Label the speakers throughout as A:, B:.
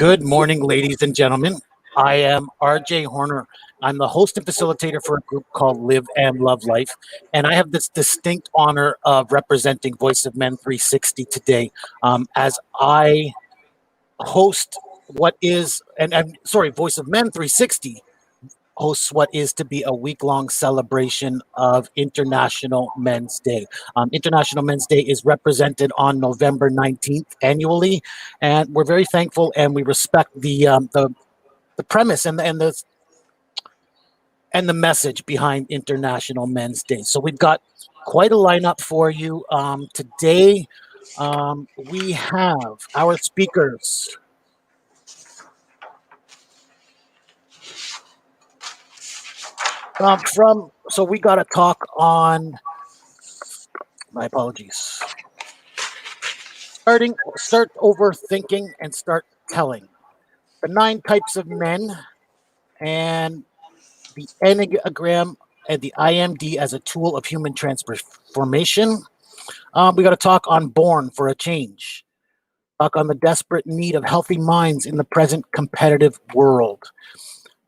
A: Good morning, ladies and gentlemen. I am RJ Horner. I'm the host and facilitator for a group called Live and Love Life. And I have this distinct honor of representing Voice of Men 360 today as I host what is, Voice of Men 360 hosts what is to be a week-long celebration of International Men's Day. International Men's Day is represented on November 19th annually, and we're very thankful and we respect the premise and the message behind International Men's Day. So we've got quite a lineup for you today. We have our speakers. So we got to talk on. My apologies. Start overthinking and start telling. The 9 types of men and the Enneagram and the IMD as a tool of human transformation. We got to talk on Born for a Change. Talk on the desperate need of healthy minds in the present competitive world.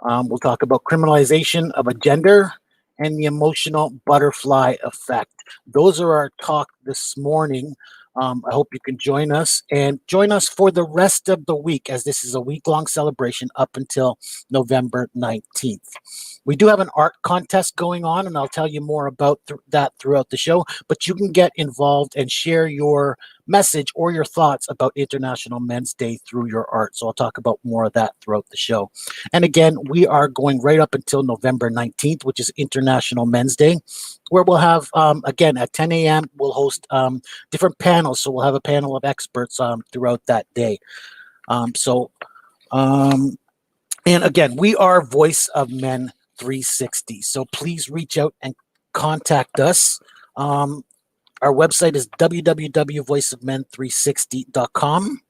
A: We'll talk about criminalization of a gender and the emotional butterfly effect. Those are our talk this morning. I hope you can join us for the rest of the week, as this is a week-long celebration up until November 19th. We do have an art contest going on, and I'll tell you more about that throughout the show, but you can get involved and share your message or your thoughts about International Men's Day through your art. So I'll talk about more of that throughout the show. And again, we are going right up until November 19th, which is International Men's Day, where we'll have, again, at 10 a.m., we'll host different panels. So we'll have a panel of experts throughout that day. And again, we are Voice of Men 360. So please reach out and contact us. Our website is www.voiceofmen360.com.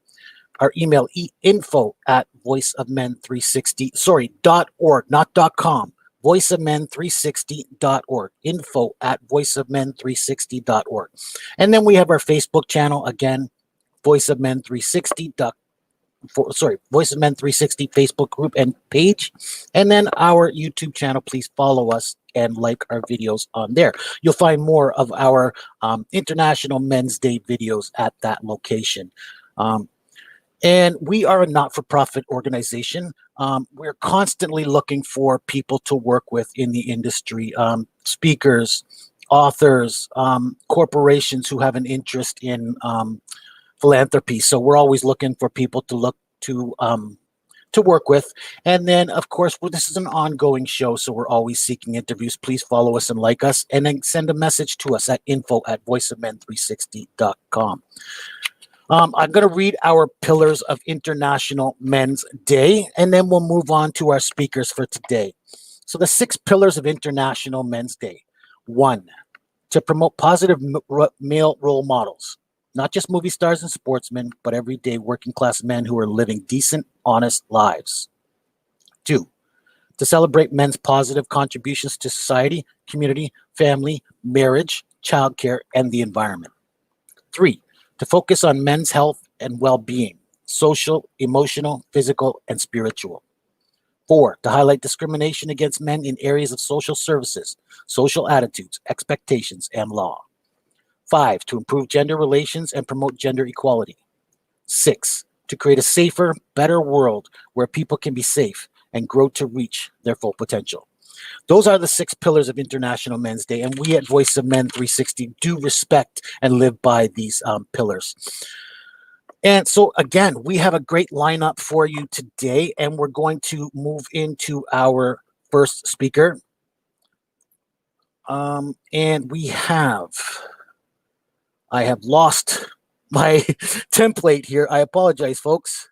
A: Our email info@voiceofmen360, .org, not .com. voiceofmen360.org, info@voiceofmen360.org. And then we have our Facebook channel, again, Voice of Men 360. Voice of Men 360 Facebook group and page. And then our YouTube channel. Please follow us and like our videos on there. You'll find more of our International Men's Day videos at that location. And we are a not-for-profit organization. We're constantly looking for people to work with in the industry, speakers, authors, corporations who have an interest in philanthropy. So we're always looking for people to work with. And then, of course, this is an ongoing show, so we're always seeking interviews. Please follow us and like us, and then send a message to us at info@voiceofmen360.com. I'm going to read our pillars of International Men's Day, and then we'll move on to our speakers for today. So the 6 pillars of International Men's Day. 1, to promote positive male role models. Not just movie stars and sportsmen, but everyday working class men who are living decent, honest lives. 2, to celebrate men's positive contributions to society, community, family, marriage, childcare, and the environment. 3, to focus on men's health and well-being, social, emotional, physical, and spiritual. 4, to highlight discrimination against men in areas of social services, social attitudes, expectations, and law. 5, to improve gender relations and promote gender equality. 6, to create a safer, better world where people can be safe and grow to reach their full potential. Those are the 6 pillars of International Men's Day, and we at Voice of Men 360 do respect and live by these pillars. And so, again, we have a great lineup for you today, and we're going to move into our first speaker. And I have lost my template here. I apologize, folks.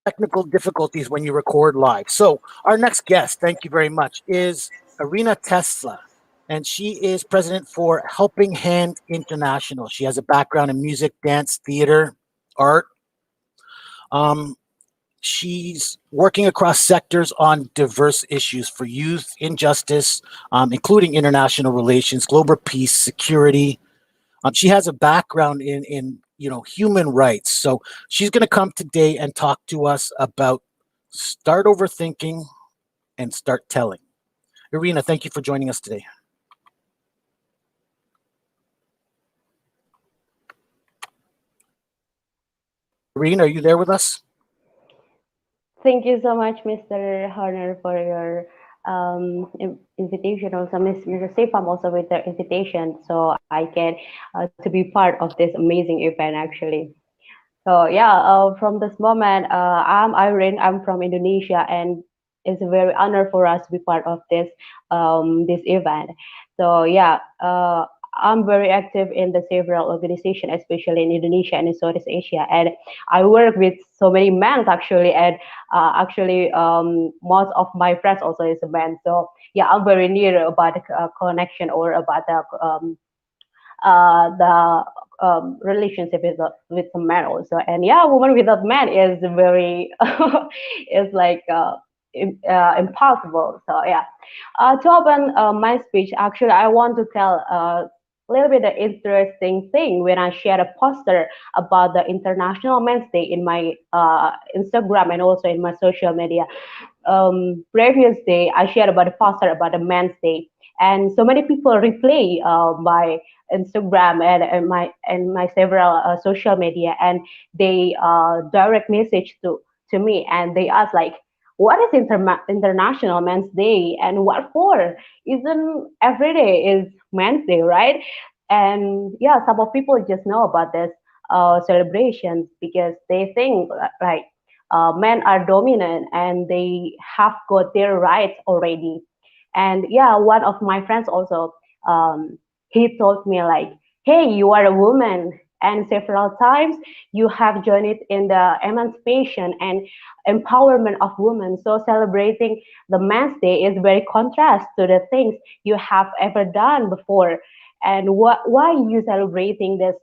A: Technical difficulties when you record live. So our next guest, thank you very much, is Irina Tesla, and she is president for Helping Hand International. She has a background in music, dance, theater, art. She's working across sectors on diverse issues for youth, injustice, including international relations, global peace, security. She has a background in human rights. So she's going to come today and talk to us about start overthinking and start telling. Irina, thank you for joining us today. Irina, are you there with us?
B: Thank you so much, Mr. Horner, for your invitation. Also, Mr. Safam also with the invitation, so I can to be part of this amazing event actually. So yeah, from this moment, I'm Irene. I'm from Indonesia, and it's a very honor for us to be part of this event. So yeah, I'm very active in the several organizations, especially in Indonesia and in Southeast Asia, and I work with so many men actually, and actually most of my friends also is a man. So yeah, I'm very near about the connection or about the relationship with the man also. And yeah, woman without man is very is like impossible. So yeah, to open my speech, actually, I want to tell a little bit of interesting thing when I shared a poster about the International Men's Day in my Instagram and also in my social media. Previous day, I shared about a poster about the Men's Day, and so many people replay my Instagram and my several social media, and they direct message to me, and they ask like, what is International Men's Day and what for? Isn't every day is Men's Day, right? And yeah, some of people just know about this celebrations because they think like men are dominant and they have got their rights already. And yeah, one of my friends also, um, he told me like, hey, you are a woman, and several times you have joined it in the emancipation and empowerment of women. So celebrating the Men's Day is very contrast to the things you have ever done before. And why you celebrating this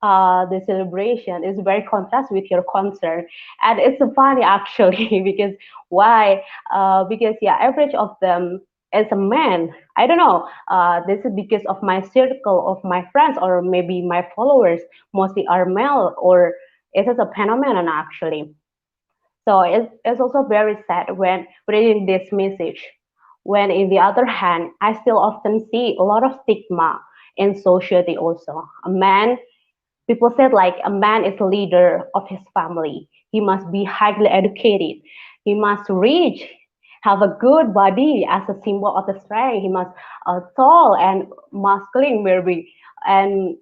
B: the celebration is very contrast with your concern, and it's funny actually because why because yeah, average of them is a man. I don't know, this is because of my circle of my friends or maybe my followers mostly are male, or it is a phenomenon actually. So it's also very sad when reading this message, when in the other hand I still often see a lot of stigma in society also. A man, people said like a man is a leader of his family. He must be highly educated. He must reach, have a good body as a symbol of the strength. He must tall and masculine maybe, and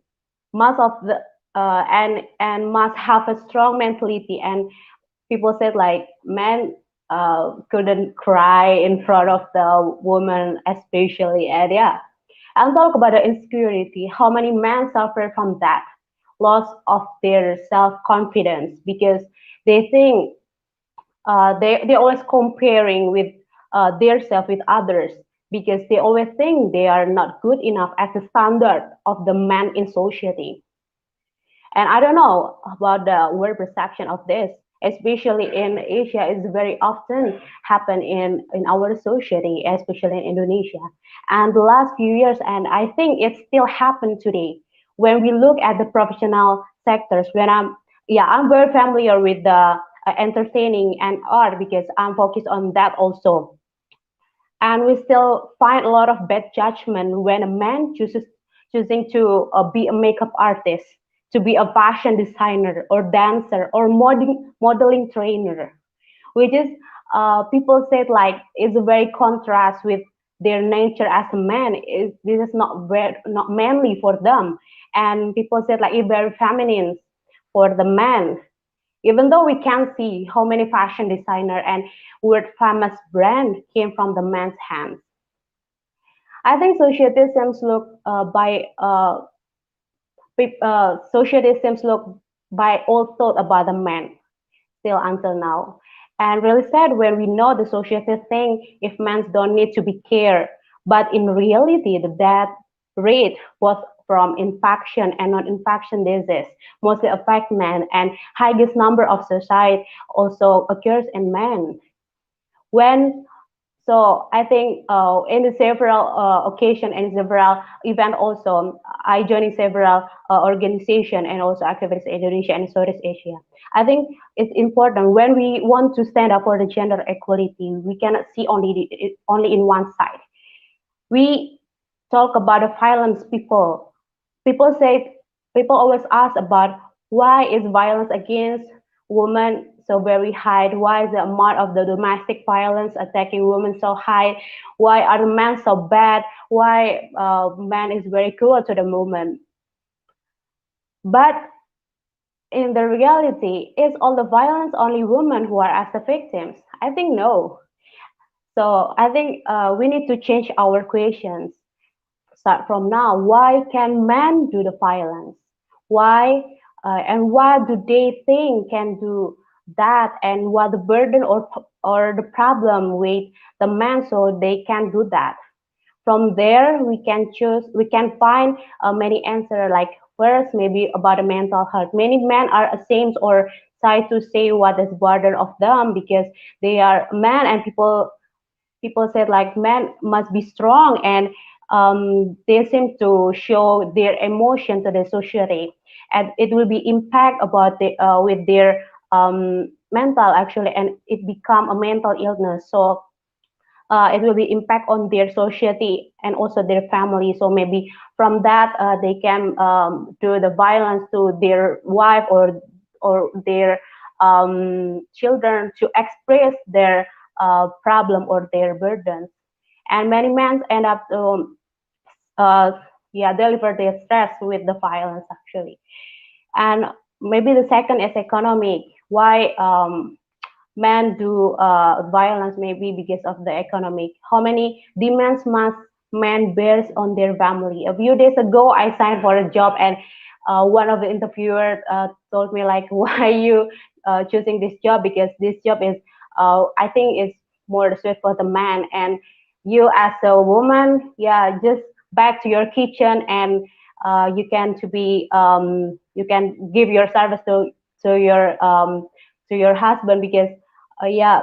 B: must of the and must have a strong mentality. And people said like men couldn't cry in front of the woman especially. And yeah, and talk about the insecurity, how many men suffer from that loss of their self-confidence because they think they're always comparing with their self with others because they always think they are not good enough as a standard of the man in society. And I don't know about the world perception of this, especially in Asia, it's very often happen in our society, especially in Indonesia. And the last few years, and I think it still happen today, when we look at the professional sectors, when I'm very familiar with the entertaining and art because I'm focused on that also. And we still find a lot of bad judgment when a man choosing to be a makeup artist, to be a fashion designer or dancer or modeling trainer, which is people said like it's a very contrast with their nature as a man. This is not manly for them, and people said like it's very feminine for the man, even though we can see how many fashion designer and world famous brand came from the man's hands. I think society seems look society seems look by all thought about the man still until now. And really sad when we know the society think if men don't need to be cared. But in reality, the death rate was from infection and non-infection disease mostly affect men, and highest number of suicide also occurs in men. When So I think in the several occasion and several event also, I joined several organization and also activities in Indonesia and Southeast Asia. I think it's important when we want to stand up for the gender equality. We cannot see only in one side. We talk about the violence people. People say people always ask about why is violence against women so very high? Why is the amount of the domestic violence attacking women so high? Why are the men so bad? Why man is very cruel to the woman? But in the reality, is all the violence only women who are as the victims? I think no. So I think we need to change our questions. Start from now. Why can men do the violence? Why and what do they think can do that? And what the burden or the problem with the men so they can do that? From there, we can choose. We can find many answers. Like first, maybe about the mental health. Many men are ashamed or try to say what is burden of them because they are men and people said like men must be strong and they seem to show their emotion to the society and it will be impact about the with their mental actually and it become a mental illness so it will be impact on their society and also their family so maybe from that they can do the violence to their wife or their children to express their problem or their burdens and many men end up uh, yeah deliver their stress with the violence actually and maybe the second is economic why men do violence maybe because of the economic how many demands must men bears on their family a few days ago I signed for a job and one of the interviewers told me like why you choosing this job because this job is I think is more suited for the man and you as a woman yeah just back to your kitchen and you can to be you can give your service to your husband because yeah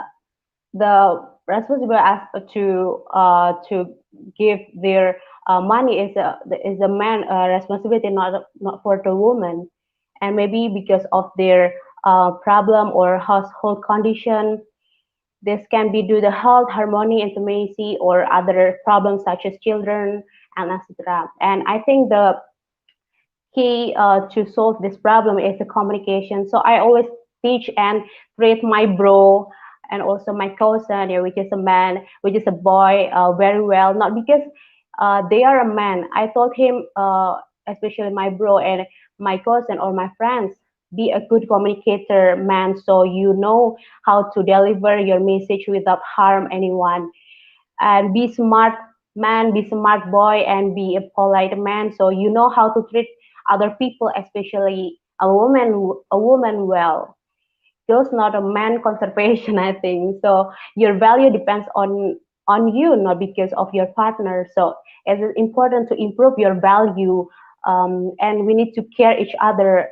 B: the responsible as to give their money is a man responsibility not for the woman and maybe because of their problem or household condition this can be due to health harmony intimacy or other problems such as children and etc and I think the key to solve this problem is the communication. So I always teach and treat my bro and also my cousin, yeah, which is a man, which is a boy, very well. Not because they are a man. I told him, especially my bro and my cousin or my friends, be a good communicator, man, so you know how to deliver your message without harm anyone and be smart man be smart boy and be a polite man so you know how to treat other people especially a woman well girls not a man conservation I think so your value depends on you not because of your partner so it is important to improve your value and we need to care each other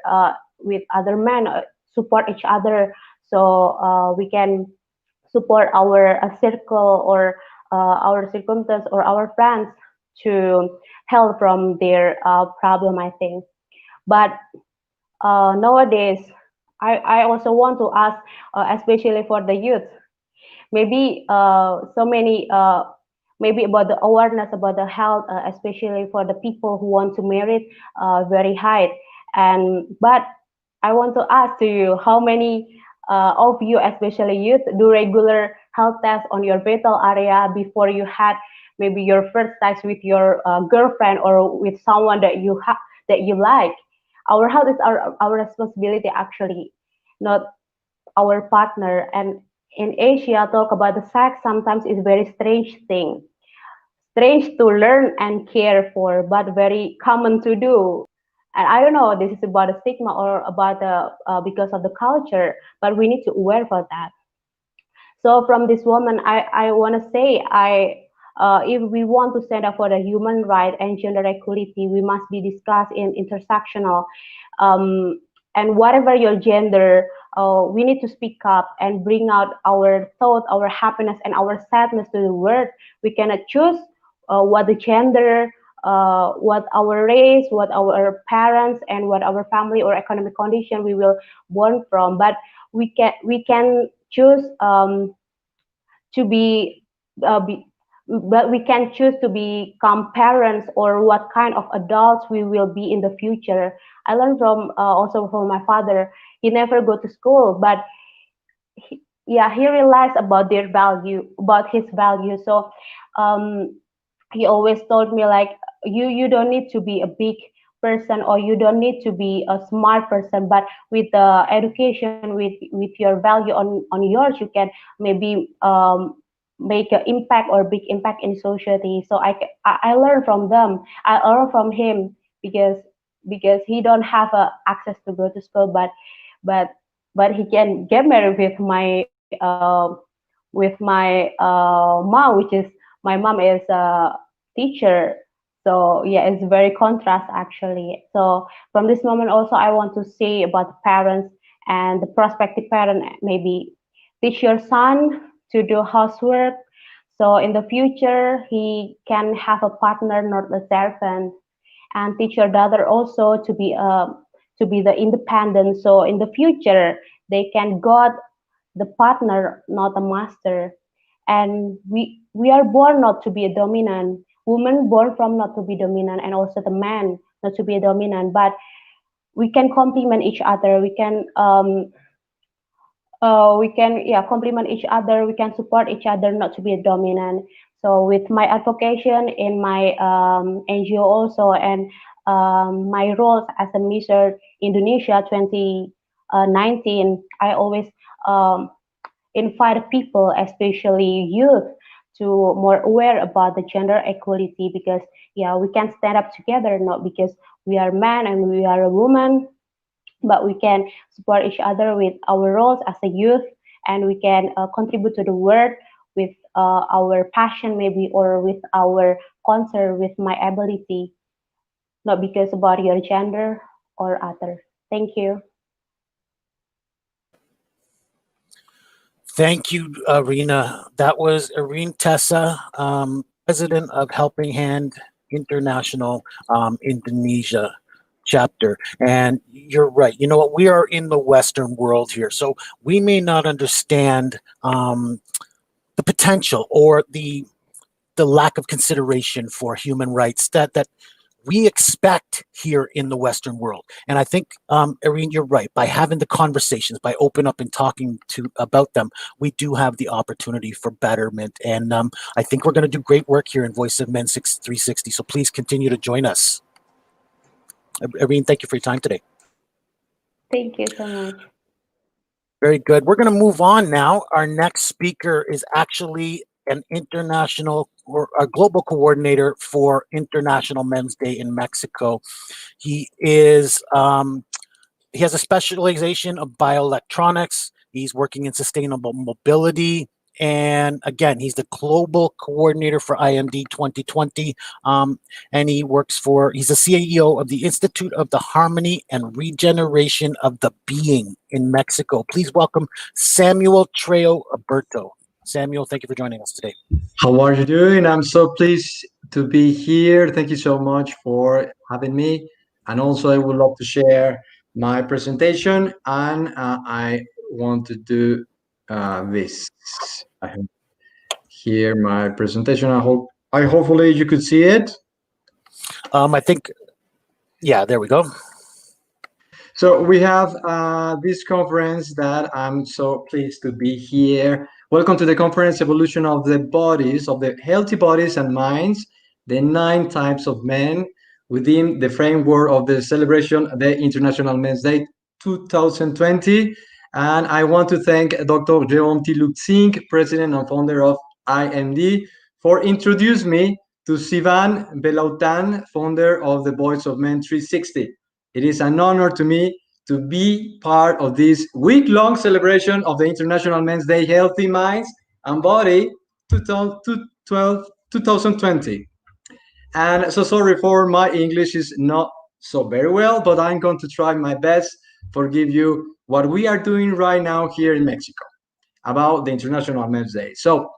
B: with other men support each other so we can support our circle or our circumstance or our friends to help from their problem I think but nowadays I also want to ask especially for the youth maybe so many maybe about the awareness about the health especially for the people who want to marry very high and but I want to ask to you how many of you especially youth do regular health tests on your vital area before you had maybe your first sex with your girlfriend or with someone that that you like our health is our responsibility actually not our partner and in Asia talk about the sex sometimes is very strange thing strange to learn and care for but very common to do and I don't know this is about a stigma or about the because of the culture but we need to aware for that so from this woman I want to say I if we want to stand up for the human right and gender equality we must be discussed in intersectional um, and whatever your gender we need to speak up and bring out our thought, our happiness, and our sadness to the world. We cannot choose what the gender, what our race, what our parents, and what our family or economic condition we will born from. But we can choose to be but we can choose to become parents or what kind of adults we will be in the future. I learned from also from my father. He never go to school, but yeah, he realized about their value, about his value. So um, he always told me like, you don't need to be a big person, or you don't need to be a smart person, but with the education, with your value on yours, you can maybe make an impact or big impact in society. So I learn from them, I learn from him, because he don't have access to go to school, but he can get married with my mom, which is, my mom is a teacher. So yeah, it's very contrast actually. So from this moment also, I want to say about the parents and the prospective parent, maybe teach your son to do housework, so in the future he can have a partner, not a servant. And teach your daughter also to be the independent, so in the future they can got the partner, not a master. And we are born not to be a dominant woman, born from not to be dominant, and also the man not to be a dominant, but we can complement each other. We can yeah, complement each other, we can support each other, not to be a dominant. So with my advocation in my NGO also, and my roles as a Mr. Indonesia 2019, I always um, invite people, especially youth, to more aware about the gender equality, because yeah, we can stand up together, not because we are man and we are a woman, but we can support each other with our roles as a youth, and we can contribute to the world with our passion maybe, or with our concern, with my ability, not because about your gender or other. Thank you.
A: Thank you, Arena. That was Irene Tessa, president of Helping Hand International Indonesia chapter. And you're right. You know what? We are in the Western world here, so we may not understand the potential or the lack of consideration for human rights that we expect here in the Western world. And I think, Irene, you're right. By having the conversations, by open up and talking to about them, we do have the opportunity for betterment. And I think we're going to do great work here in Voice of Men 360. So please continue to join us. Irene, thank you for your time today.
B: Thank you so much.
A: Very good. We're going to move on now. Our next speaker is actually an international or a global coordinator for International Men's Day in Mexico. He is he has a specialization of bioelectronics. He's working in sustainable mobility. And again, he's the global coordinator for IMD 2020. And he's the CEO of the Institute of the Harmony and Regeneration of the Being in Mexico. Please welcome Samuel Trejo Alberto. Samuel, thank you for joining us today.
C: How are you doing? I'm so pleased to be here. Thank you so much for having me. And also, I would love to share my presentation. And I want to do this. I have here my presentation. I hopefully you could see it.
A: I think, yeah, there we go.
C: So we have this conference that I'm so pleased to be here. Welcome to the conference, Evolution of the Bodies, of the Healthy Bodies and Minds, the 9 types of men, within the framework of the celebration of the International Men's Day 2020. And I want to thank Dr. Jerome T. Singh, President and founder of IMD, for introducing me to Sivan Belautan, founder of the Voice of Men 360. It is an honor to me to be part of this week-long celebration of the International Men's Day Healthy Minds and Body 2020. And so sorry for my English is not so very well, but I'm going to try my best for give you what we are doing right now here in Mexico about the International Men's Day. So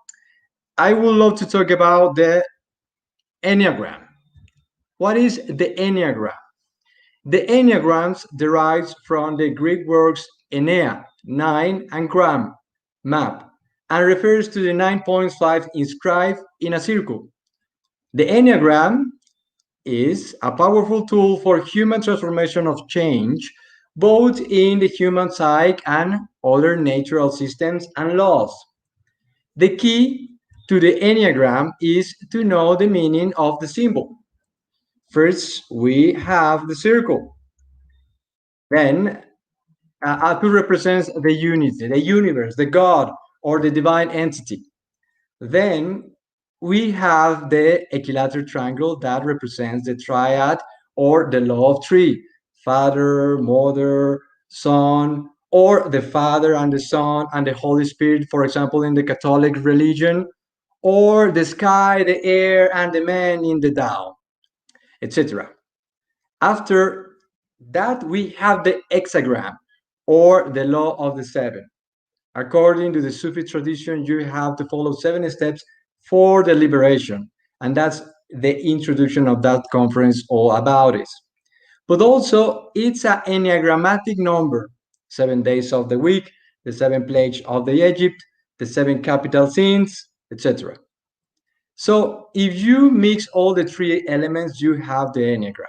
C: I would love to talk about the Enneagram. What is the Enneagram? The Enneagrams derives from the Greek words Ennea, 9, and gram, map, and refers to the 9 points 5 inscribed in a circle. The Enneagram is a powerful tool for human transformation of change, both in the human psyche and other natural systems and laws. The key to the Enneagram is to know the meaning of the symbol. First, we have the circle. Then, Atu represents the unity, the universe, the God, or the divine entity. Then we have the equilateral triangle that represents the triad or the law of three: Father, Mother, Son, or the Father and the Son and the Holy Spirit, for example, in the Catholic religion, or the sky, the air, and the man in the Tao, etc. After that, we have the hexagram or the law of the seven. According to the Sufi tradition, you have to follow 7 steps for the liberation. And that's the introduction of that conference all about it. But also, it's an enneagrammatic number: 7 days of the week, the 7 plagues of the Egypt, the 7 capital sins, etc. So if you mix all the 3 elements, you have the enneagram.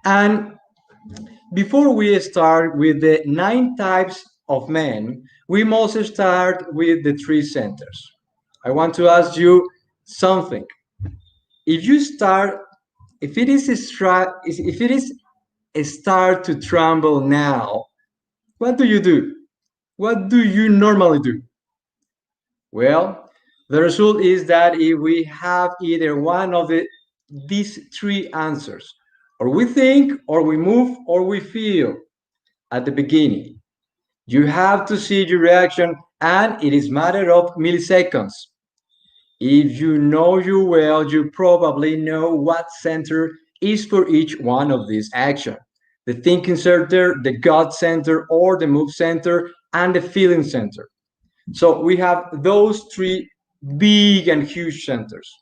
C: And before we start with the 9 types of men, we must start with the 3 centers. I want to ask you something. If you start, if it is a start to tremble now, what do you do? What do you normally do? Well, the result is that if we have either one of these 3 answers, or we think, or we move, or we feel at the beginning, you have to see your reaction, and it is matter of milliseconds. If you know you well, you probably know what center is for each one of these actions: the thinking center, the gut center, or the move center, and the feeling center. So we have those 3 big and huge centers.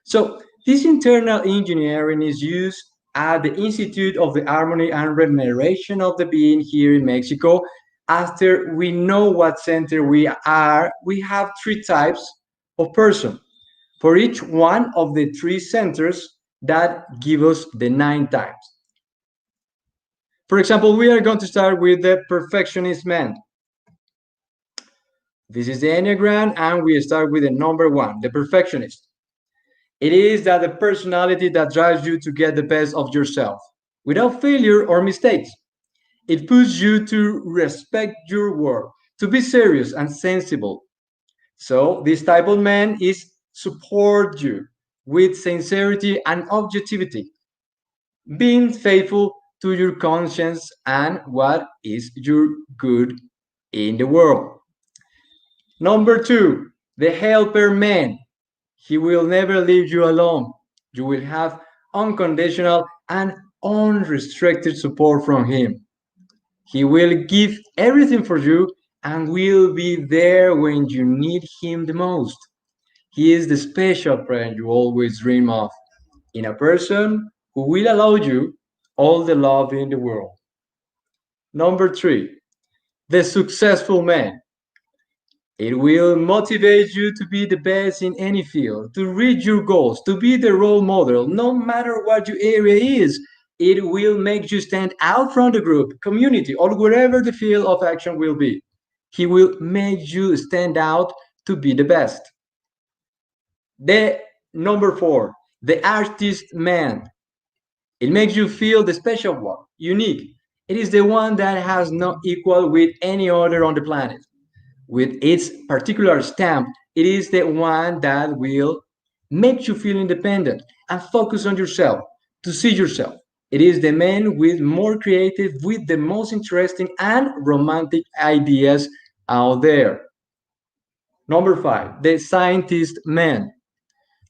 C: So this internal engineering is used at the Institute of the Harmony and Regeneration of the Being here in Mexico. After we know what center we are, we have 3 types of person. For each one of the 3 centers that give us the 9 types. For example, we are going to start with the perfectionist man. This is the Enneagram, and we start with the number 1, the perfectionist. It is that the personality that drives you to get the best of yourself without failure or mistakes. It pushes you to respect your work, to be serious and sensible. So this type of man is support you with sincerity and objectivity, being faithful to your conscience and what is your good in the world. Number 2, the helper man. He will never leave you alone. You will have unconditional and unrestricted support from him. He will give everything for you and will be there when you need him the most. He is the special friend you always dream of, in a person who will allow you all the love in the world. Number 3, the successful man. It will motivate you to be the best in any field, to reach your goals, to be the role model, no matter what your area is. It will make you stand out from the group, community, or wherever the field of action will be. He will make you stand out to be the best. The number 4, the artist man. It makes you feel the special one, unique. It is the one that has no equal with any other on the planet. With its particular stamp, it is the one that will make you feel independent and focus on yourself, to see yourself. It is the man with more creative, with the most interesting and romantic ideas out there. Number 5, the scientist man.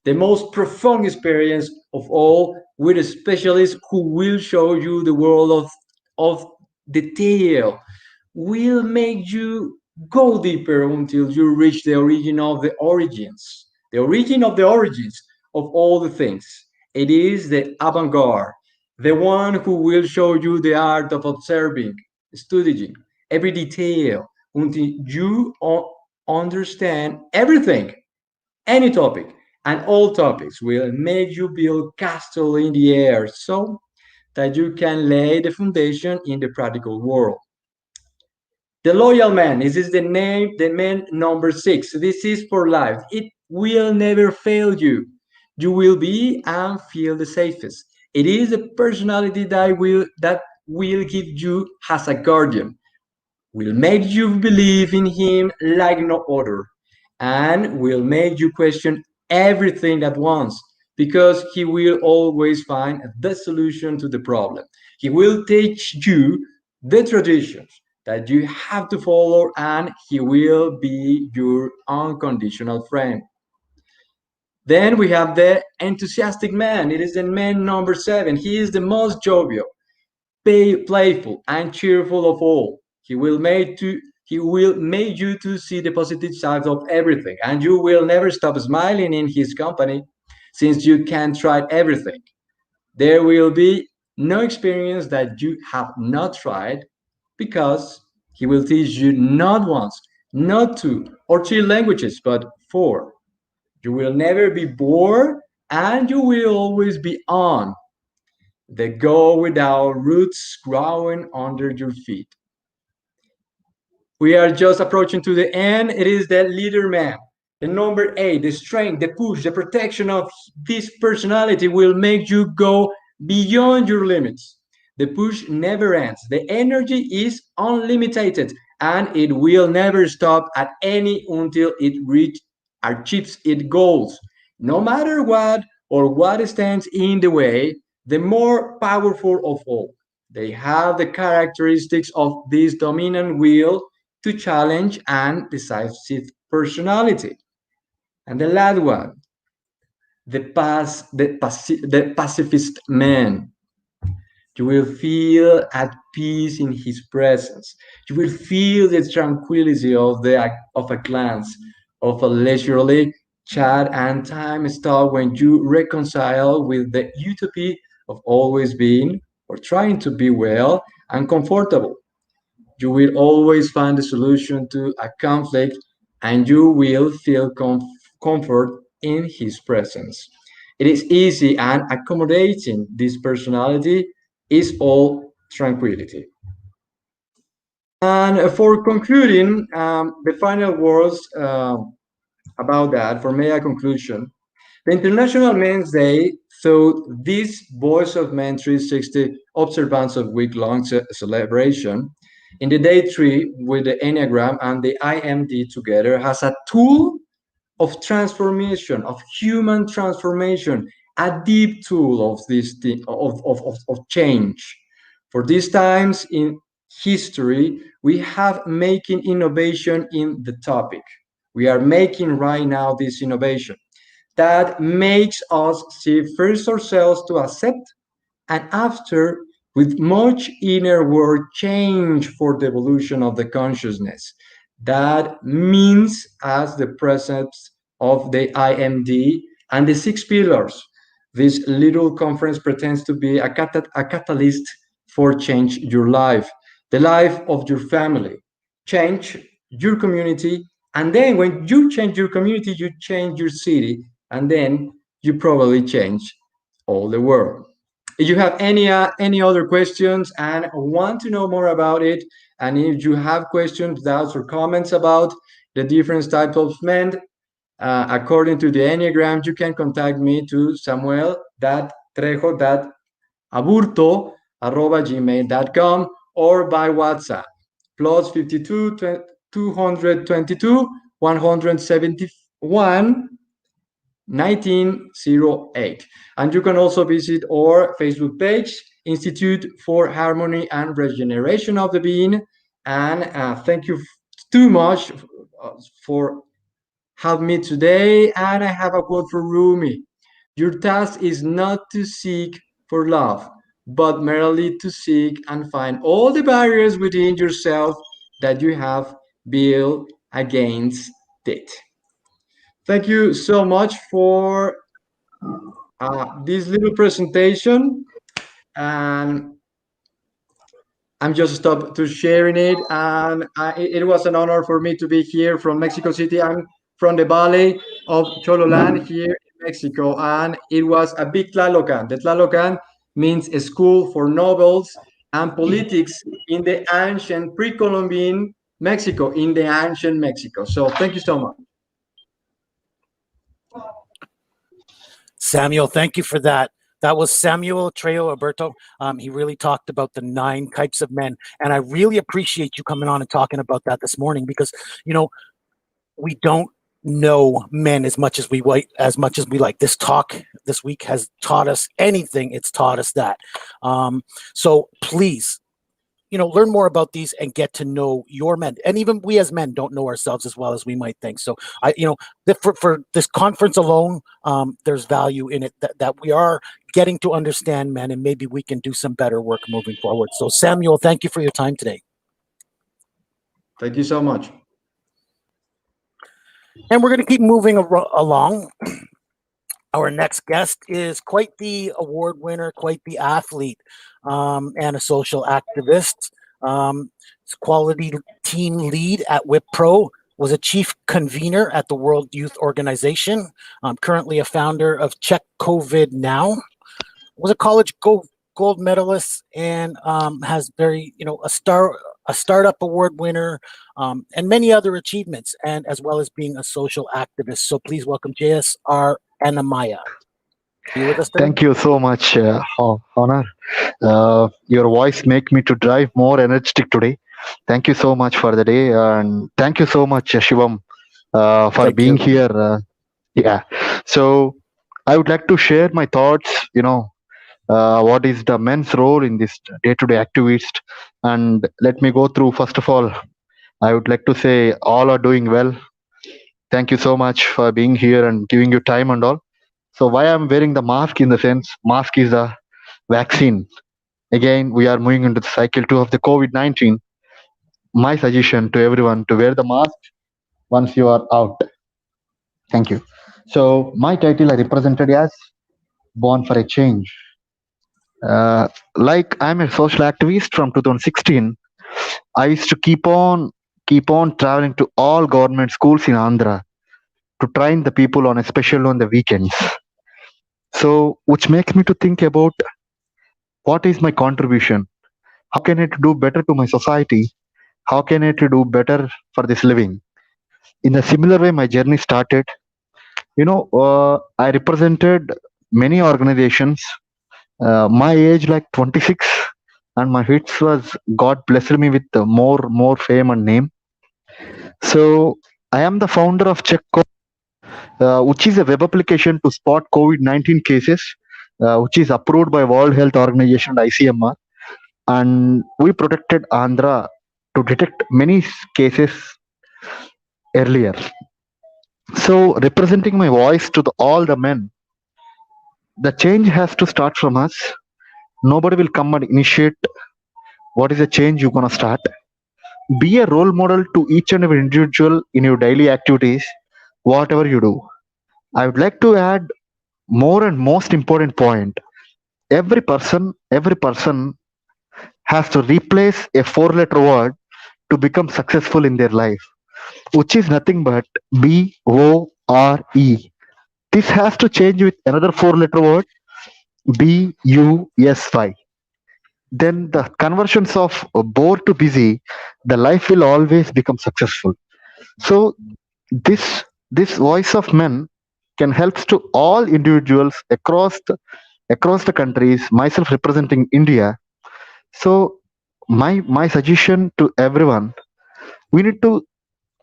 C: The most profound experience of all, with a specialist who will show you the world of detail will make you go deeper until you reach the origin of the origins, the origin of the origins of all the things. It is the avant garde, the one who will show you the art of observing, studying every detail until you understand everything, any topic, and all topics will make you build castle in the air so that you can lay the foundation in the practical world. The loyal man, this is the name, the man number 6. This is for life. It will never fail you. You will be and feel the safest. It is a personality that will give you as a guardian, will make you believe in him like no other, and will make you question everything at once because he will always find the solution to the problem. He will teach you the traditions that you have to follow, and he will be your unconditional friend. Then we have the enthusiastic man. It is the man number 7. He is the most jovial, playful, and cheerful of all. He will make you to see the positive sides of everything, and you will never stop smiling in his company, since you can try everything. There will be no experience that you have not tried, because he will teach you not once, not two or three languages, but four. You will never be bored, and you will always be on the go without roots growing under your feet. We are just approaching to the end. It is the leader man. The number 8, the strength, the push, the protection of this personality will make you go beyond your limits. The push never ends. The energy is unlimited, and it will never stop at any until it achieves its goals. No matter what or what stands in the way, the more powerful of all. They have the characteristics of this dominant will to challenge and decisive personality. And the last one, the pacifist man. You will feel at peace in his presence. You will feel the tranquility of a glance, of a leisurely chat and time stop when you reconcile with the utopia of always being or trying to be well and comfortable. You will always find a solution to a conflict, and you will feel comfort in his presence. It is easy and accommodating. This personality is all tranquility. And for concluding, the final words about that, for me, a conclusion. The International Men's Day thought this Voice of Men 360 observance of week-long celebration in the day 3 with the Enneagram and the IMD together has a tool of transformation, of human transformation, a deep tool of this thing, of change. For these times in history, we have making innovation in the topic. We are making right now this innovation that makes us see first ourselves to accept, and after, with much inner work, change for the evolution of the consciousness. That means as the presence of the IMD and the 6 pillars. This little conference pretends to be a catalyst for change your life, the life of your family, change your community, and then when you change your community, you change your city, and then you probably change all the world. If you have any other questions and want to know more about it, and if you have questions, doubts, or comments about the different types of men, according to the Enneagram, you can contact me to samuel.trejo.aburto@gmail.com or by WhatsApp +52 222 171 1908. And you can also visit our Facebook page, Institute for Harmony and Regeneration of the Being. And thank you too much for having me today. And I have a quote for Rumi. Your task is not to seek for love, but merely to seek and find all the barriers within yourself that you have built against it. Thank you so much for this little presentation, and I'm just stopped to sharing it, and it was an honor for me to be here from Mexico City. I'm from the valley of Chololan here in Mexico, and it was a big Tlalocan. The Tlalocan means a school for nobles and politics in the ancient pre-Columbian Mexico, in the ancient Mexico. So thank you so much.
A: Samuel, thank you for that. That was Samuel Trejo Alberto. He really talked about the 9 types of men, and I really appreciate you coming on and talking about that this morning, because we don't know men as much as we like. This talk this week has taught us anything. It's taught us that. So please, learn more about these and get to know your men. And even we as men don't know ourselves as well as we might think. So for this conference alone, there's value in it that we are getting to understand men, and maybe we can do some better work moving forward. So Samuel, thank you for your time today.
C: Thank you so much.
A: And we're going to keep moving along. Our next guest is quite the award winner, quite the athlete, and a social activist. Quality team lead at Wipro, was a chief convener at the World Youth Organization, currently a founder of Check COVID Now, was a college gold medalist, and has a startup award winner, and many other achievements, and as well as being a social activist. So please welcome JSR Anamaya. Are you with us today?
D: Thank you so much, Honor. Your voice make me to drive more energetic today. Thank you so much for the day, and thank you so much, Shivam, for
A: Thank
D: being
A: you.
D: here. Yeah. So I would like to share my thoughts. What is the men's role in this day-to-day activist? And let me go through. First of all, I would like to say all are doing well. Thank you so much for being here and giving your time and all. So why I'm wearing the mask, in the sense, mask is a vaccine. Again, we are moving into the cycle 2 of the COVID-19. My suggestion to everyone to wear the mask once you are out. Thank you. So my title I represented as Born for a Change. Like I'm a social activist from 2016. I used to keep on traveling to all government schools in Andhra to train the people on, especially on the weekends. So which makes me to think about what is my contribution? How can I do better to my society? How can I do better for this living? In a similar way, my journey started. I represented many organizations. My age like 26, and my hits was God blessed me with more fame and name. So I am the founder of Check, which is a web application to spot COVID-19 cases, which is approved by World Health Organization and ICMR. And we protected Andhra to detect many cases earlier. So representing my voice to all the men, the change has to start from us. Nobody will come and initiate what is the change you're going to start. Be a role model to each and every individual in your daily activities, whatever you do. I would like to add more and most important point. Every person has to replace a 4-letter word to become successful in their life, which is nothing but BORE. This has to change with another 4-letter word, BUSY. Then the conversions of bore to busy, the life will always become successful. So this voice of men can help to all individuals across the countries, myself representing India. So my suggestion to everyone, we need to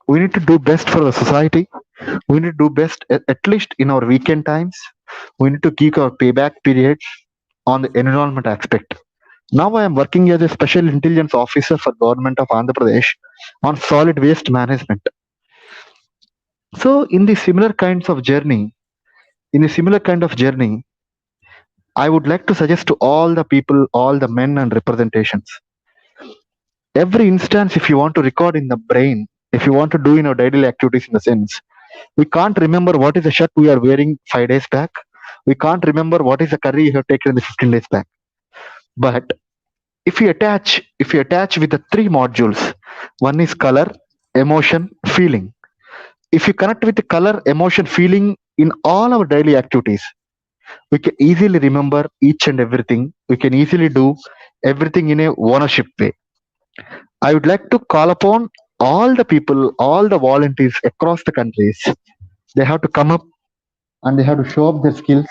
D: do best for the society. We need to do best at least in our weekend times. We need to keep our payback periods on the environment aspect. Now I am working as a special intelligence officer for government of Andhra Pradesh on solid waste management. So in the similar kind of journey, I would like to suggest to all the people, all the men and representations, every instance, if you want to record in the brain, if you want to do in our daily activities in the sense, we can't remember what is the shirt we are wearing 5 days back. We can't remember what is the curry you have taken in the 15 days back. But if you attach with the three modules, one is color, emotion, feeling. If you connect with the color, emotion, feeling in all our daily activities, we can easily remember each and everything. We can easily do everything in a ownership way. I would like to call upon all the people, all the volunteers across the countries. They have to come up and they have to show up their skills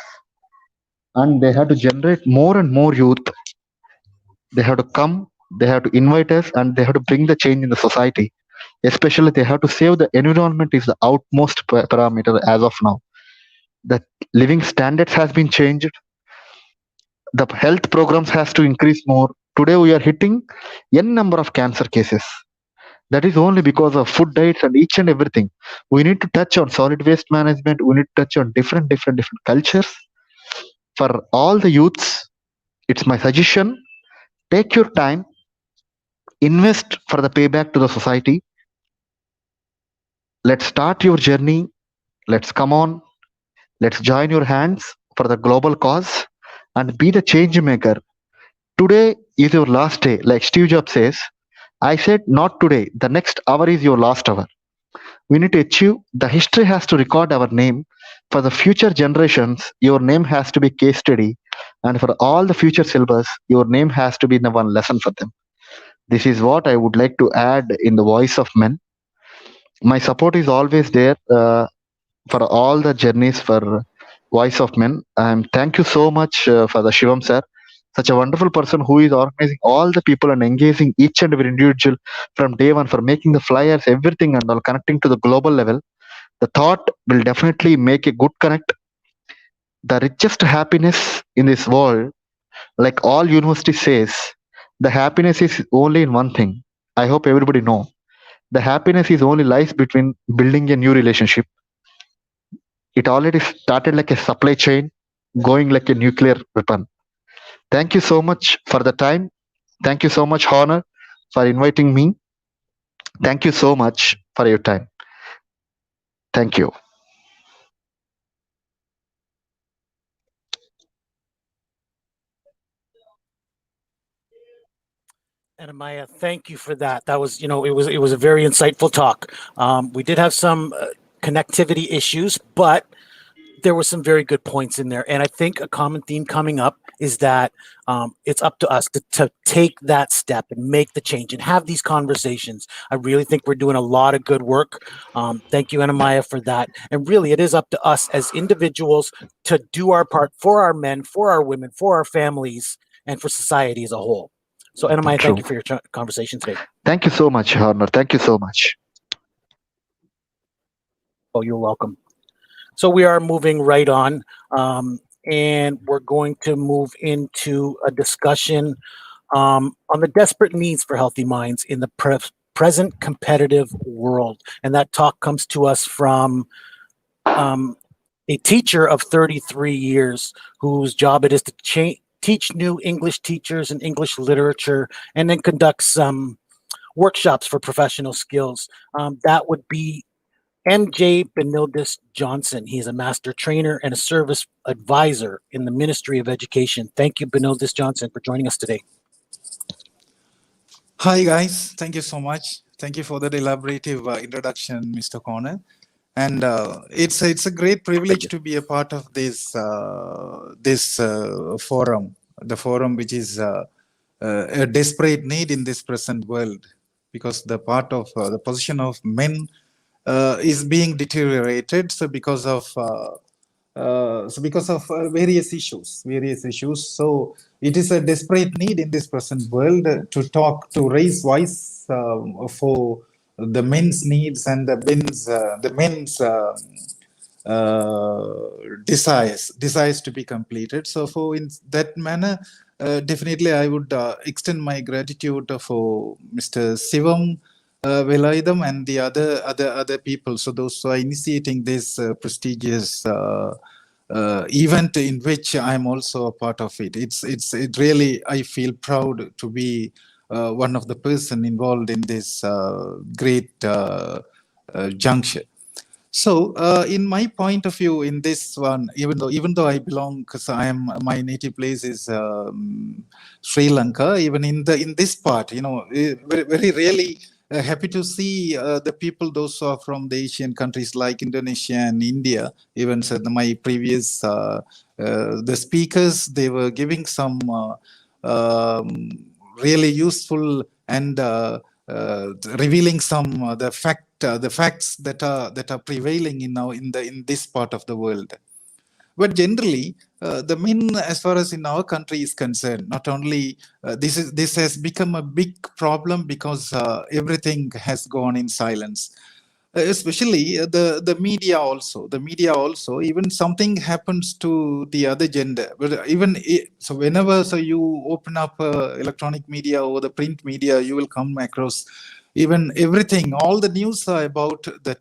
D: and they have to generate more and more youth. They have to come, they have to invite us, and they have to bring the change in the society. Especially, they have to save the environment is the outmost parameter as of now. The living standards has been changed. The health programs has to increase more. Today, we are hitting n number of cancer cases. That is only because of food diets and each and everything. We need to touch on solid waste management. We need to touch on different cultures. For all the youths, it's my suggestion. Take your time, invest for the payback to the society. Let's start your journey. Let's come on. Let's join your hands for the global cause and be the change maker. Today is your last day. Like Steve Jobs says, I said not today. The next hour is your last hour. We need to achieve. The history has to record our name. For the future generations, your name has to be case study. And for all the future syllabus, your name has to be the one lesson for them. This is what I would like to add in the voice of men. My support is always there for all the journeys for voice of men. Thank you so much for the Shivam sir, such a wonderful person who is organizing all the people and engaging each and every individual from day one for making the flyers, everything and all connecting to the global level. The thought will definitely make a good connect. The richest happiness in this world, like all university says, the happiness is only in one thing. I hope everybody know. The happiness is only lies between building a new relationship. It already started like a supply chain, going like a nuclear weapon. Thank you so much for the time. Thank you so much, Honor, for inviting me. Thank you so much for your time. Thank you.
A: And Amaya, thank you for that. That was, it was a very insightful talk. We did have some connectivity issues, but there were some very good points in there. And I think a common theme coming up is that it's up to us to take that step and make the change and have these conversations. I really think we're doing a lot of good work. Thank you, Anamaya, for that. And really, it is up to us as individuals to do our part for our men, for our women, for our families, and for society as a whole. So, Anamaya, thank you for your conversation today.
D: Thank you so much, Honor. Thank you so much.
A: Oh, you're welcome. So we are moving right on, and we're going to move into a discussion on the desperate needs for healthy minds in the present competitive world. And that talk comes to us from a teacher of 33 years whose job it is to teach new English teachers and English literature, and then conduct some workshops for professional skills. That would be MJ Benildis Johnson. He is a master trainer and a service advisor in the Ministry of Education. Thank you, Benildis Johnson, for joining us today.
E: Hi, guys. Thank you so much. Thank you for that elaborative introduction, Mr. Corner. And it's a great privilege to be a part of this forum, the forum which is a desperate need in this present world, because the part of the position of men is being deteriorated. So because of various issues. So it is a desperate need in this present world to raise voice for the men's needs and the men's desires to be completed. So for in that manner, definitely I would extend my gratitude for Mr. Sivam Velayudam and the other people. So those who are initiating this prestigious event in which I'm also a part of it. It really, I feel proud to be one of the person involved in this great juncture. So, in my point of view, in this one, even though I belong, because my native place is Sri Lanka. Even in this part, very, very really happy to see the people, those who are from the Asian countries like Indonesia and India. Even said my previous the speakers, they were giving some really useful and revealing some the facts that are prevailing in this part of the world. But generally, the men, as far as in our country is concerned, not only this has become a big problem because everything has gone in silence. Especially the media also, even something happens to the other gender, but so whenever you open up electronic media or the print media, you will come across even everything, all the news are about that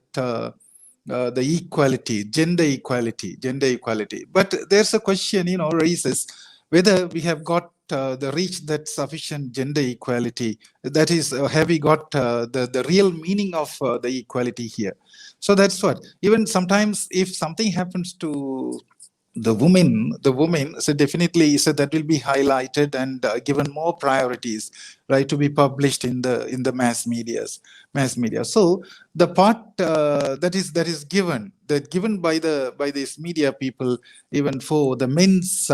E: the equality, gender equality. But there's a question, raises whether we have got the reach that sufficient gender equality. That is, have we got the real meaning of the equality here? So that's what. Even sometimes, if something happens to the women, so definitely, so that will be highlighted and given more priorities, right, to be published in the mass media. So the part that is given by these media people, even for the men's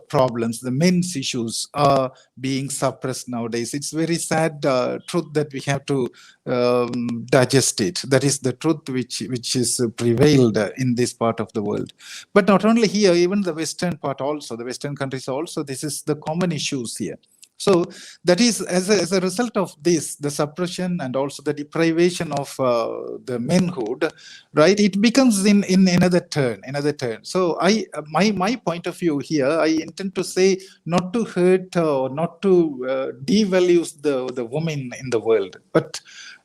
E: problems, the men's issues are being suppressed nowadays. It's very sad truth that we have to digest it. That is the truth which is prevailed in this part of the world. But not only here, even the Western part also, the Western countries also, this is the common issues here. So that is, as a result of this, the suppression and also the deprivation of the manhood, right? It becomes in another turn. So my point of view here, I intend to say not to hurt or not to devalue the women in the world, but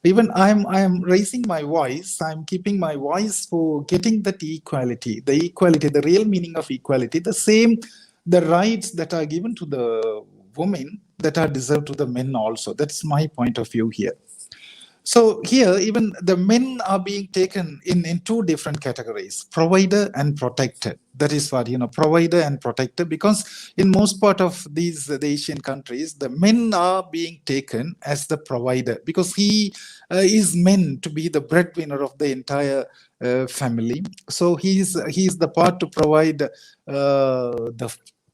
E: even I'm raising my voice. I'm keeping my voice for getting that equality, the real meaning of equality, the rights that are given to the women that are deserved to the men also. That's my point of view here. So here, even the men are being taken in two different categories: provider and protector. That is what, provider and protector, because in most part of the Asian countries, the men are being taken as the provider, because he is meant to be the breadwinner of the entire family. So he's the part to provide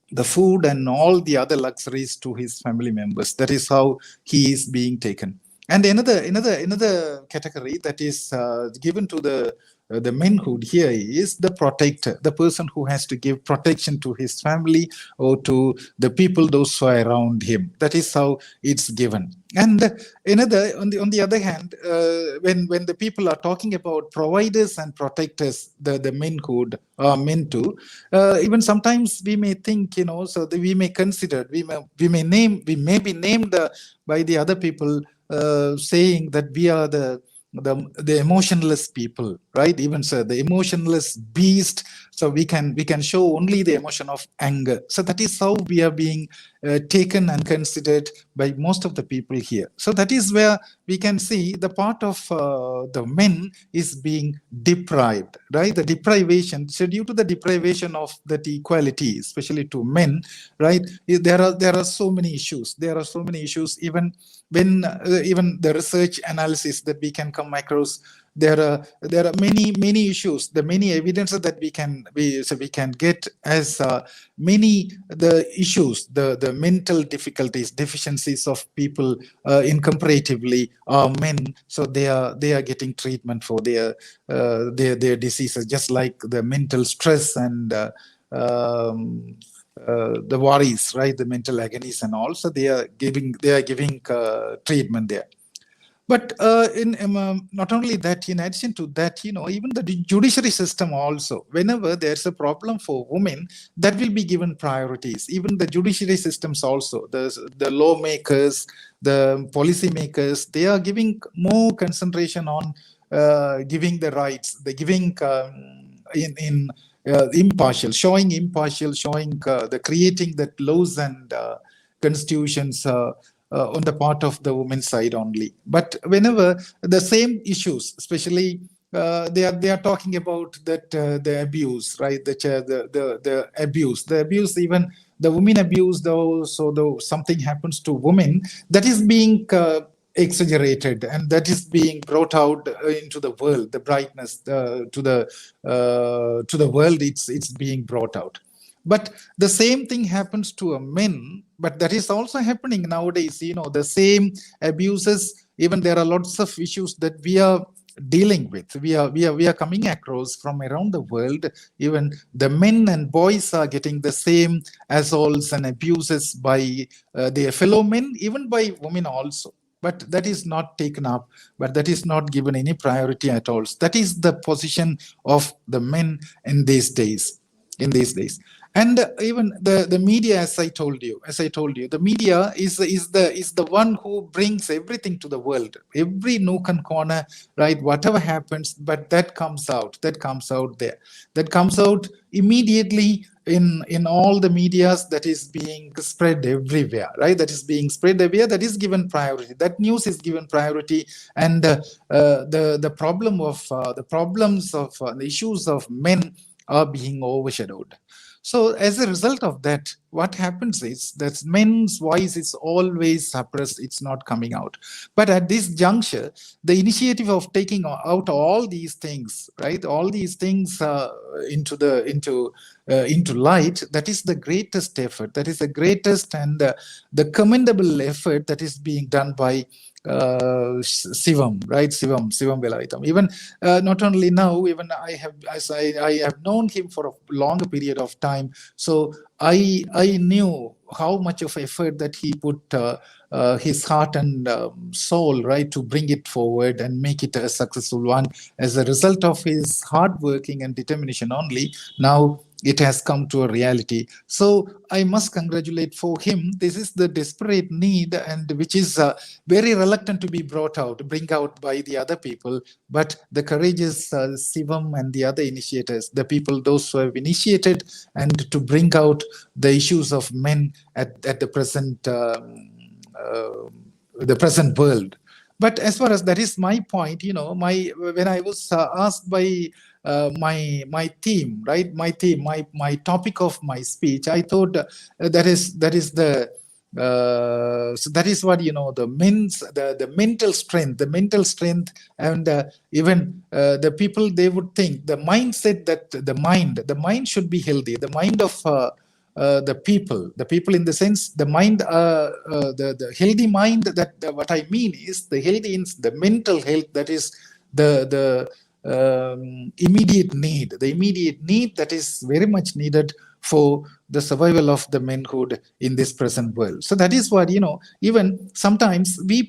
E: the food and all the other luxuries to his family members. That is how he is being taken. And another category that is given to the manhood here is the protector, the person who has to give protection to his family or to the people, those who are around him. That is how it's given. And on the other hand, when the people are talking about providers and protectors, the manhood are meant to, even sometimes we may think, so that we may consider, we may be named by the other people, saying that we are the emotionless people, right? Even so, the emotionless beast. So we can show only the emotion of anger. So that is how we are being taken and considered by most of the people here. So that is where we can see the part of the men is being deprived, right? The deprivation, so due to the deprivation of that equality, especially to men, right? There are so many issues. Even when even the research analysis that we can come across, there are many issues, the many evidences that we can get as many the issues, the mental difficulties, deficiencies of people in comparatively men. So they are getting treatment for their diseases, just like the mental stress and the worries, right? The mental agonies and all. So they are giving treatment there. But not only that, in addition to that, even the judiciary system also, whenever there's a problem for women, that will be given priorities. Even the judiciary systems also, the lawmakers, the policymakers, they are giving more concentration on giving the rights, the giving in impartial, showing the creating that laws and constitutions on the part of the women's side only. But whenever the same issues, especially they are talking about that the abuse, right? The abuse, even the women abuse, though. So though something happens to women, that is being exaggerated, and that is being brought out into the world. The brightness to the world, it's being brought out. But the same thing happens to a men, but that is also happening nowadays. The same abuses. Even there are lots of issues that we are dealing with. We are coming across from around the world. Even the men and boys are getting the same assaults and abuses by their fellow men, even by women also. But that is not taken up, but that is not given any priority at all. That is the position of the men in these days. And even the media, as I told you, the media is the one who brings everything to the world, every nook and corner, right? Whatever happens, but that comes out there, that comes out immediately in all the medias, that is being spread everywhere, right? That is being spread everywhere. That is given priority. That news is given priority, and the problems of the issues of men are being overshadowed. So as a result of that, what happens is that men's voice is always suppressed. It's not coming out. But at this juncture, the initiative of taking out all these things, right, all these things into light, that is the greatest effort. That is the greatest and the commendable effort that is being done by Sivam, right? Sivam Velaitam. Even not only now, even I have known him for a long period of time. So I knew how much of effort that he put his heart and soul, right, to bring it forward and make it a successful one. As a result of his hard working and determination only, now it has come to a reality. So I must congratulate for him. This is the desperate need, and which is very reluctant to be bring out by the other people. But the courageous Sivam and the other initiators, the people, those who have initiated and to bring out the issues of men at the present world. But as far as that is my point, when I was asked by my theme, right, my topic of my speech, I thought that is the so that is what the mental strength, and even the people, they would think the mindset that the mind should be healthy, the mind of the people in the sense, the mind, the healthy mind, that what I mean is the healthy in the mental health, that is the immediate need that is very much needed for the survival of the manhood in this present world. So that is what, even sometimes we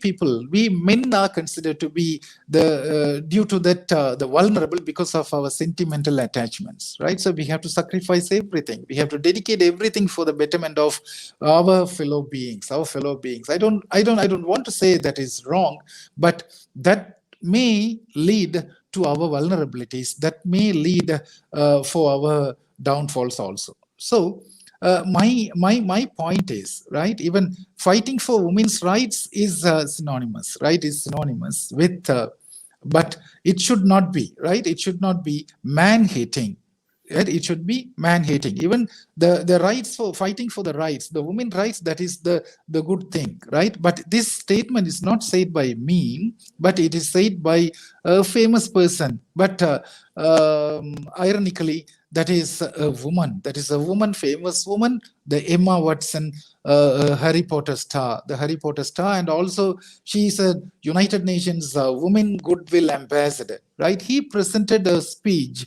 E: men are considered to be due to that, the vulnerable, because of our sentimental attachments, right? So we have to sacrifice everything. We have to dedicate everything for the betterment of our fellow beings. I don't want to say that is wrong, but that may lead to our vulnerabilities, that may lead for our downfalls also. So my point is, right, even fighting for women's rights is synonymous, right, is synonymous with but it should not be, right, it should not be man-hating. It should be man-hating. Even the rights, for fighting for the rights, the women rights, that is the good thing, right? But this statement is not said by me, but it is said by a famous person. But ironically, that is a woman, famous woman, the Emma Watson, Harry Potter star, and also she is a United Nations Women Goodwill Ambassador, right? He presented a speech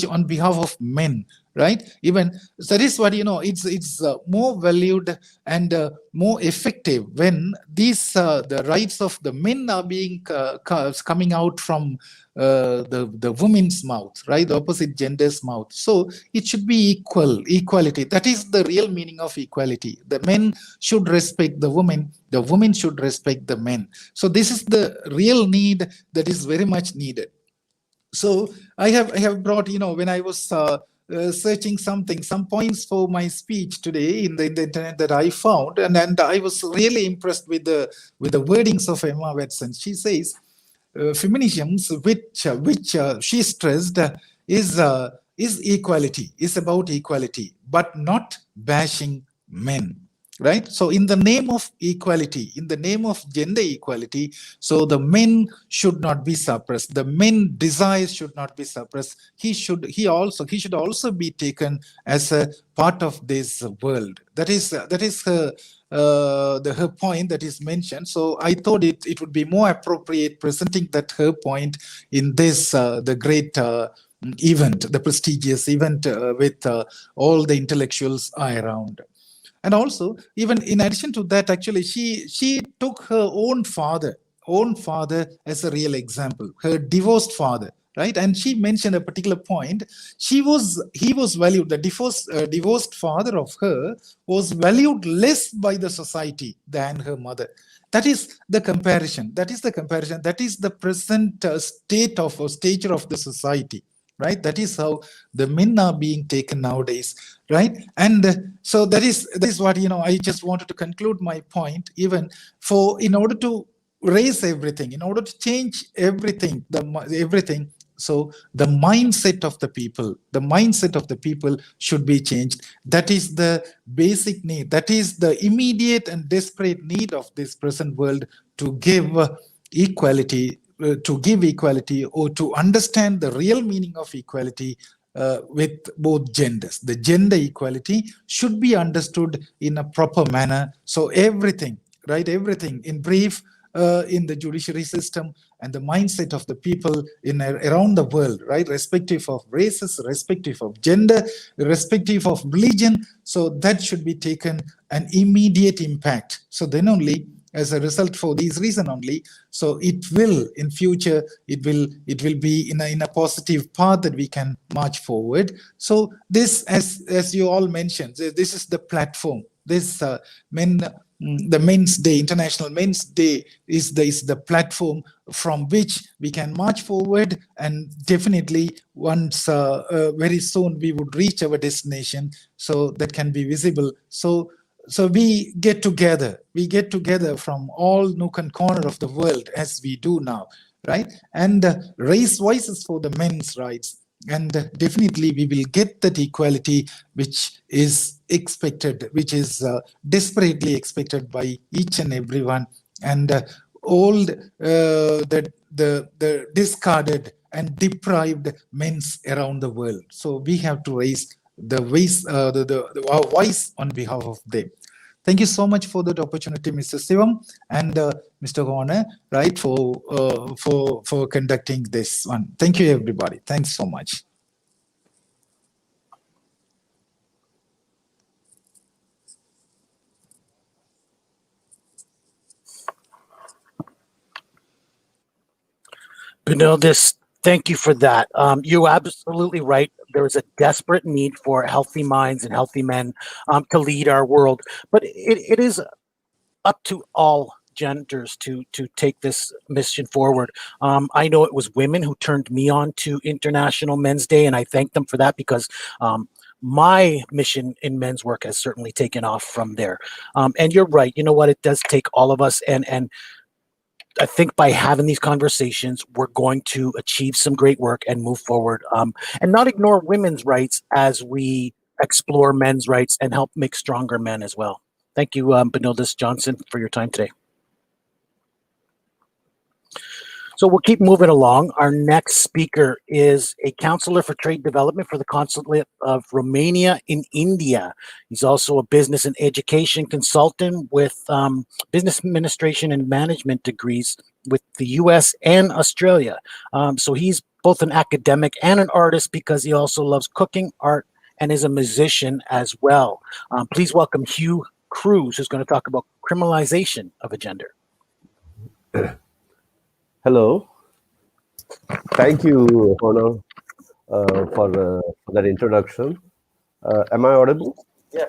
E: on behalf of men, right? Even that is what, it's more valued and more effective when these the rights of the men are being coming out from the woman's mouth, right, the opposite gender's mouth. So it should be equality. That is the real meaning of equality. The men should respect the women should respect the men. So this is the real need that is very much needed. So I have brought, when I was searching some points for my speech today in the internet that I found, and I was really impressed with the wordings of Emma Watson. She says, feminisms, which she stressed, is equality, is about equality, but not bashing men. Right. So in the name of equality, in the name of gender equality, so the men should not be suppressed. The men desires should not be suppressed. He should also be taken as a part of this world. That is her her point that is mentioned. So I thought it would be more appropriate presenting that her point in this the great event, the prestigious event with all the intellectuals around. And also, even in addition to that, actually, she took her own father as a real example, her divorced father, right? And she mentioned a particular point. He was valued, the divorced father of her was valued less by the society than her mother. That is the comparison. That is the present state of or stature of the society. Right, that is how the men are being taken nowadays, right? And so that is what, I just wanted to conclude my point. Even in order to raise everything, in order to change everything, so the mindset of the people should be changed. That is the basic need. That is the immediate and desperate need of this present world, to give equality, or to understand the real meaning of equality with both genders. The gender equality should be understood in a proper manner. So everything, right? Everything in brief, in the judiciary system and the mindset of the people around the world, right? Respective of races, respective of gender, respective of religion. So that should be taken an immediate impact. So then only, as a result, for these reasons only, so it will in future, it will be in a positive path that we can march forward. So this, as you all mentioned, this is the platform. This the Men's Day, International Men's Day, is the platform from which we can march forward, and definitely once very soon we would reach our destination, so that can be visible. So we get together from all nook and corner of the world, as we do now, right? And raise voices for the men's rights. And definitely we will get that equality which is expected, which is desperately expected by each and everyone. And all the discarded and deprived men's around the world. So we have to raise the voice, our voice on behalf of them. Thank you so much for that opportunity, Mr. Sivam and Mr. Horner, right, for conducting this one. Thank you, everybody. Thanks so much.
A: Thank you for that. You're absolutely right. There is a desperate need for healthy minds and healthy men to lead our world. But it is up to all genders to take this mission forward. I know it was women who turned me on to International Men's Day, and I thank them for that, because my mission in men's work has certainly taken off from there. And you're right. You know what? It does take all of us, and I think by having these conversations, we're going to achieve some great work and move forward, and not ignore women's rights as we explore men's rights and help make stronger men as well. Thank you, Benildus Johnson, for your time today. So we'll keep moving along. Our next speaker is a counselor for trade development for the Consulate of Romania in India. He's also a business and education consultant with business administration and management degrees with the US and Australia. So he's both an academic and an artist, because he also loves cooking, art, and is a musician as well. Please welcome Hugh Cruz, who's going to talk about criminalization of a gender.
F: Hello. Thank you, Honor, for that introduction. Am I audible?
A: Yeah.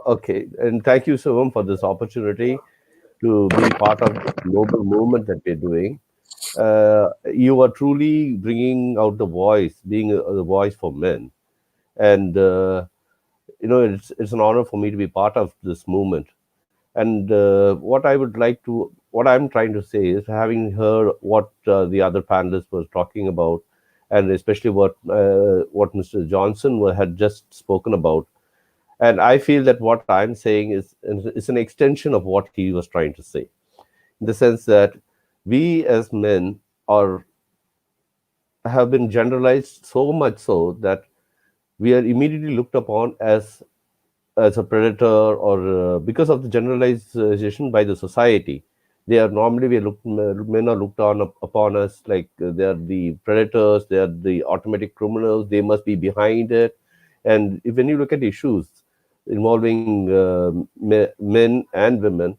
F: Okay. And thank you, Sivam, for this opportunity to be part of the global movement that we're doing. You are truly bringing out the voice, being the voice for men. And it's an honor for me to be part of this movement. And what I'm trying to say is, having heard what the other panelists was talking about, and especially what Mr. Johnson had just spoken about, and I feel that what I'm saying is an extension of what he was trying to say, in the sense that we as men are have been generalized so much so that we are immediately looked upon as a predator, or because of the generalization by the society. They are normally men are looked on upon us like they are the predators, they are the automatic criminals, they must be behind it. And when you look at issues involving men and women,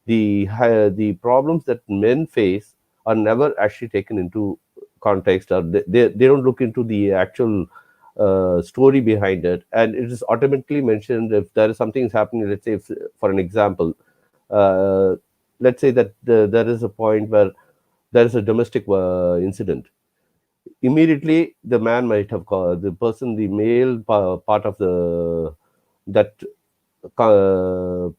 F: the problems that men face are never actually taken into context, or they don't look into the actual story behind it, and it is automatically mentioned if there is something is happening. Let's say, for an example, uh, let's say that there is a point where there is a domestic incident. Immediately, the man might have called the person, the male part of the that uh,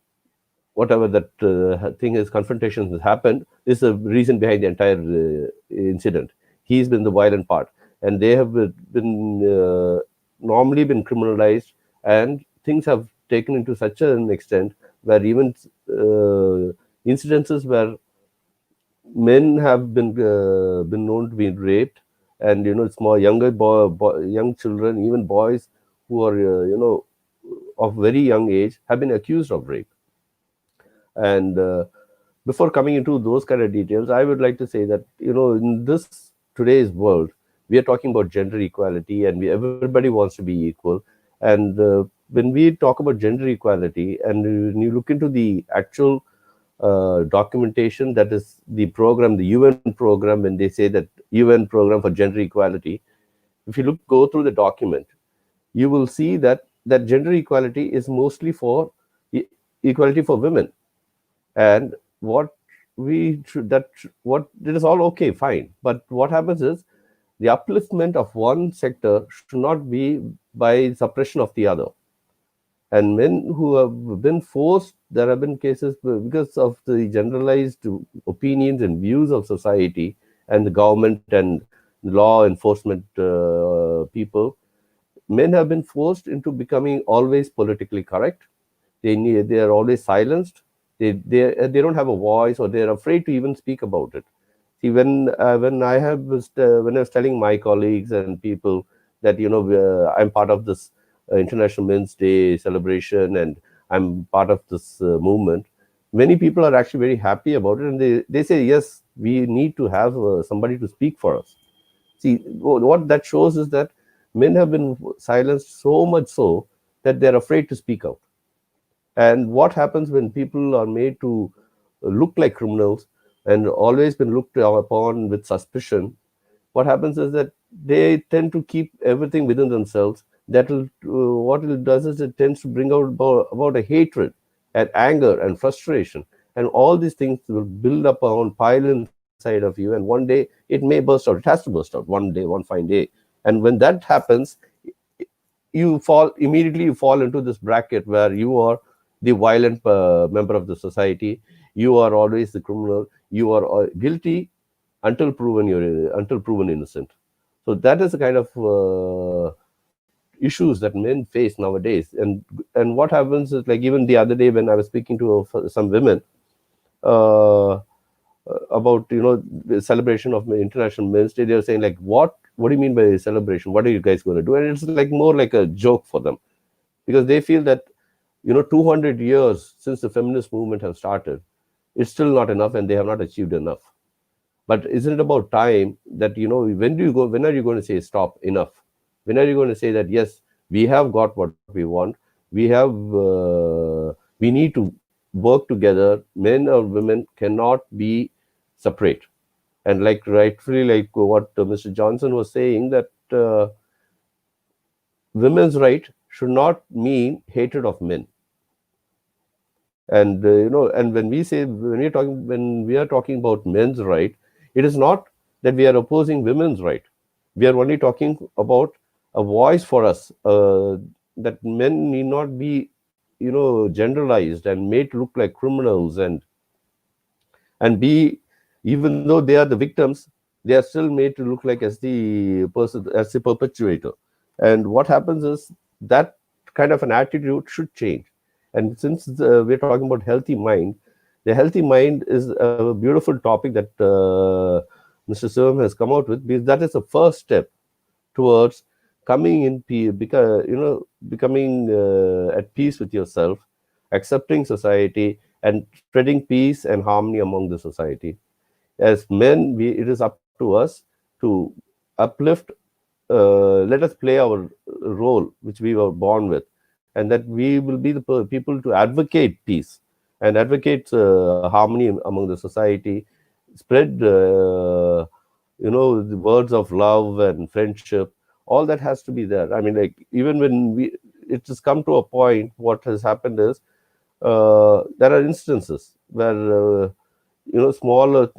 F: whatever that thing is, confrontation has happened, is the reason behind the entire incident. He's been the violent part, and they have been normally been criminalized, and things have taken into such an extent where even incidences where men have been known to be raped, and small young children, even boys who are of very young age, have been accused of rape. And before coming into those kind of details, I would like to say that in this today's world, we are talking about gender equality, and everybody wants to be equal. And when we talk about gender equality, and when you look into the actual documentation, that is the program, the UN program, when they say that UN program for gender equality, if you go through the document, you will see that gender equality is mostly for equality for women. And what we should that what it is all okay, fine, but what happens is the upliftment of one sector should not be by suppression of the other. And men who have been forced, there have been cases because of the generalized opinions and views of society and the government and law enforcement people. Men have been forced into becoming always politically correct. They are always silenced. They don't have a voice, or they're afraid to even speak about it. See, when I was telling my colleagues and people that I'm part of this International Men's Day celebration, and I'm part of this movement, many people are actually very happy about it, and they say, yes, we need to have somebody to speak for us. See, what that shows is that men have been silenced so much so that they're afraid to speak out. And what happens when people are made to look like criminals and always been looked upon with suspicion? What happens is that they tend to keep everything within themselves. That will what it does is it tends to bring out about a hatred and anger and frustration, and all these things will build up on pile inside of you, and one day it may burst out. It has to burst out one fine day. And when that happens, you fall into this bracket where you are the violent member of the society. You are always the criminal. You are guilty until proven innocent. So that is the kind of issues that men face nowadays. And what happens is, like, even the other day when I was speaking to some women uh, about the celebration of International Men's Day, they were saying, like, what do you mean by celebration? What are you guys going to do? And it's like more like a joke for them, because they feel that 200 years since the feminist movement have started, it's still not enough, and they have not achieved enough. But isn't it about time that when are you going to say stop, enough? When are you going to say that, yes, we have got what we want, we need to work together, men or women cannot be separate. And like rightfully, like what Mr. Johnson was saying, that women's right should not mean hatred of men. And and when we are talking about men's right, it is not that we are opposing women's right. We are only talking about a voice for us, that men need not be, generalized and made to look like criminals, and be, even though they are the victims, they are still made to look like as the person, as the perpetuator. And what happens is that kind of an attitude should change. And since we're talking about healthy mind, the healthy mind is a beautiful topic that Mr. Sivam has come out with, because that is the first step towards coming in becoming at peace with yourself, accepting society, and spreading peace and harmony among the society. As men, it is up to us to uplift, let us play our role which we were born with, and that we will be the people to advocate peace and advocate harmony among the society, spread the words of love and friendship. All that has to be there. I mean, like, even when it has come to a point, what has happened is, there are instances where smaller,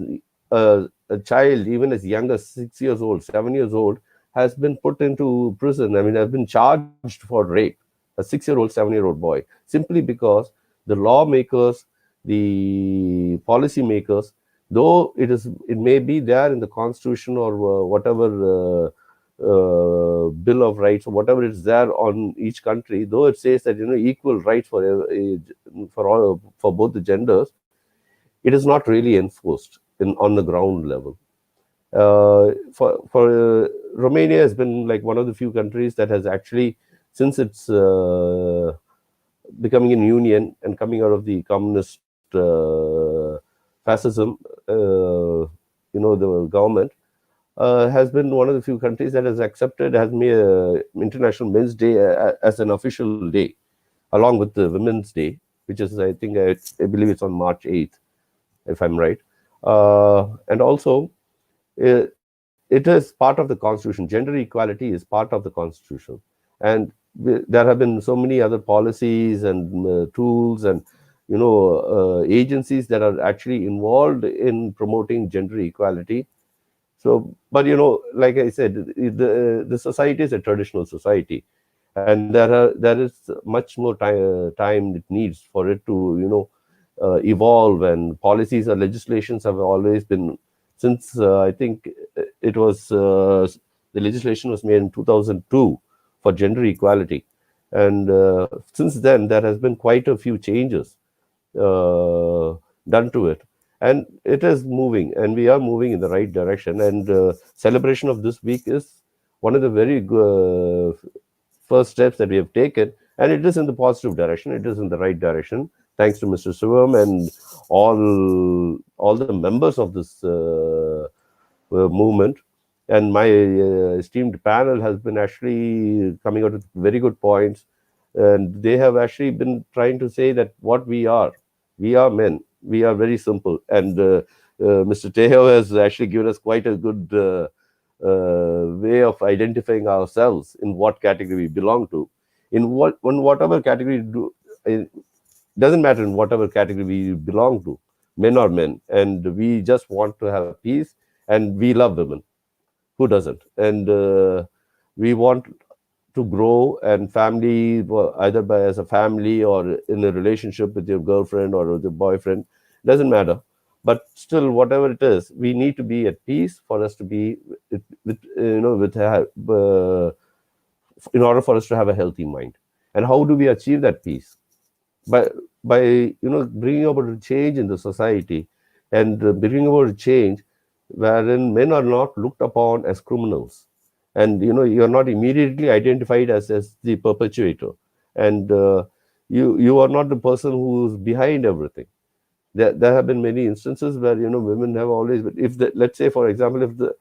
F: a child even as young as 6 years old, 7 years old, has been put into prison. I mean, has been charged for rape. A 6-year-old, 7-year-old boy, simply because the lawmakers, the policy makers, though it may be there in the constitution or whatever bill of rights or whatever is there on each country, though it says that equal rights for both the genders, it is not really enforced on the ground level. For Romania has been like one of the few countries that has actually, since its becoming a union and coming out of the communist fascism, the government has been one of the few countries that has accepted, has made International Men's Day as an official day, along with the Women's Day, which is, I think, I believe it's on March 8th, if I'm right. And also, it is part of the Constitution. Gender equality is part of the Constitution. And there have been so many other policies and tools and agencies that are actually involved in promoting gender equality. So, but like I said, the society is a traditional society, and there is much more time it needs for it to evolve, and policies or legislations have always been, since I think it was the legislation was made in 2002 for gender equality, and since then there has been quite a few changes done to it, and it is moving, and we are moving in the right direction. And celebration of this week is one of the very first steps that we have taken, and it is in the positive direction. It is in the right direction, thanks to Mr. Sivam and all the members of this movement. And my esteemed panel has been actually coming out with very good points, and they have actually been trying to say that what we are men. We are very simple, and Mr. Tejo has actually given us quite a good way of identifying ourselves in what category we belong to. In whatever category it doesn't matter in whatever category we belong to. Men are men, and we just want to have peace, and we love women. Who doesn't? And we want to grow, and family, either by as a family or in a relationship with your girlfriend or with your boyfriend, doesn't matter. But still, whatever it is, we need to be at peace for us to be in order for us to have a healthy mind. And how do we achieve that peace? By bringing about a change in the society, and bringing about a change wherein men are not looked upon as criminals, and you're not immediately identified as the perpetuator, and you are not the person who's behind everything. There have been many instances where women have always been, let's say, for example,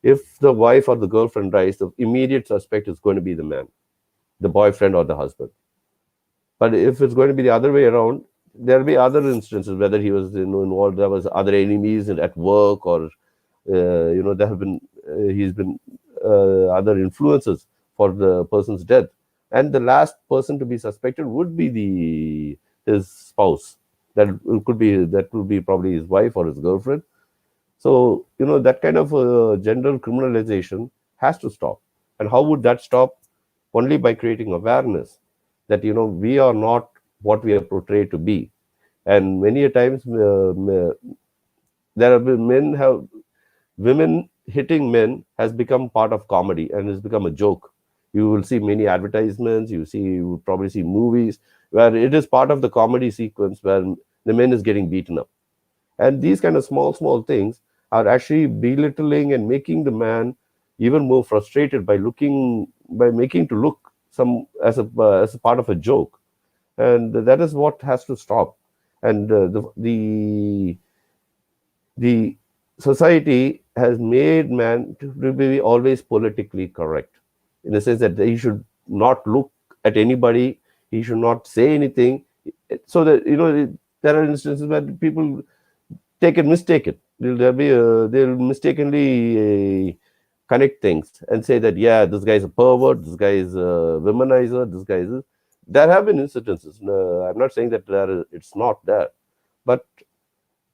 F: if the wife or the girlfriend dies, the immediate suspect is going to be the man, the boyfriend or the husband. But if it's going to be the other way around, there'll be other instances, whether he was involved, there was other enemies at work, or there have been he's been other influences for the person's death, and the last person to be suspected would be his spouse. That will be probably his wife or his girlfriend. So that kind of gender criminalization has to stop. And how would that stop? Only by creating awareness that, we are not what we are portrayed to be. And many a times there have been women hitting men has become part of comedy and has become a joke. You will see many advertisements, you will probably see movies where it is part of the comedy sequence where the man is getting beaten up. And these kind of small things are actually belittling and making the man even more frustrated by making to look some as a part of a joke. And that is what has to stop. And the society has made man to be always politically correct, in the sense that he should not look at anybody, he should not say anything, so that there are instances where people take it mistaken. They'll mistakenly connect things and say that, yeah, this guy is a pervert, this guy is a womanizer, this guy is. There have been incidences. No, I'm not saying that it's not there, but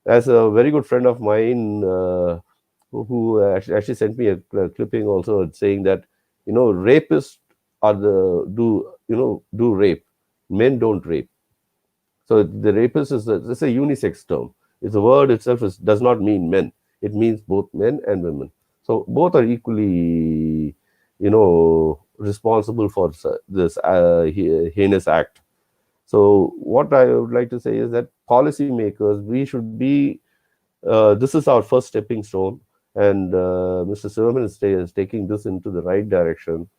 F: as a very good friend of mine who actually sent me a clipping also saying that, rapists do rape, men don't rape. So the rapist is it's a unisex term. It's a word itself does not mean men. It means both men and women. So both are equally, responsible for this heinous act. So what I would like to say is that policymakers, we should be. This is our first stepping stone, and Mr. Silverman is taking this into the right direction.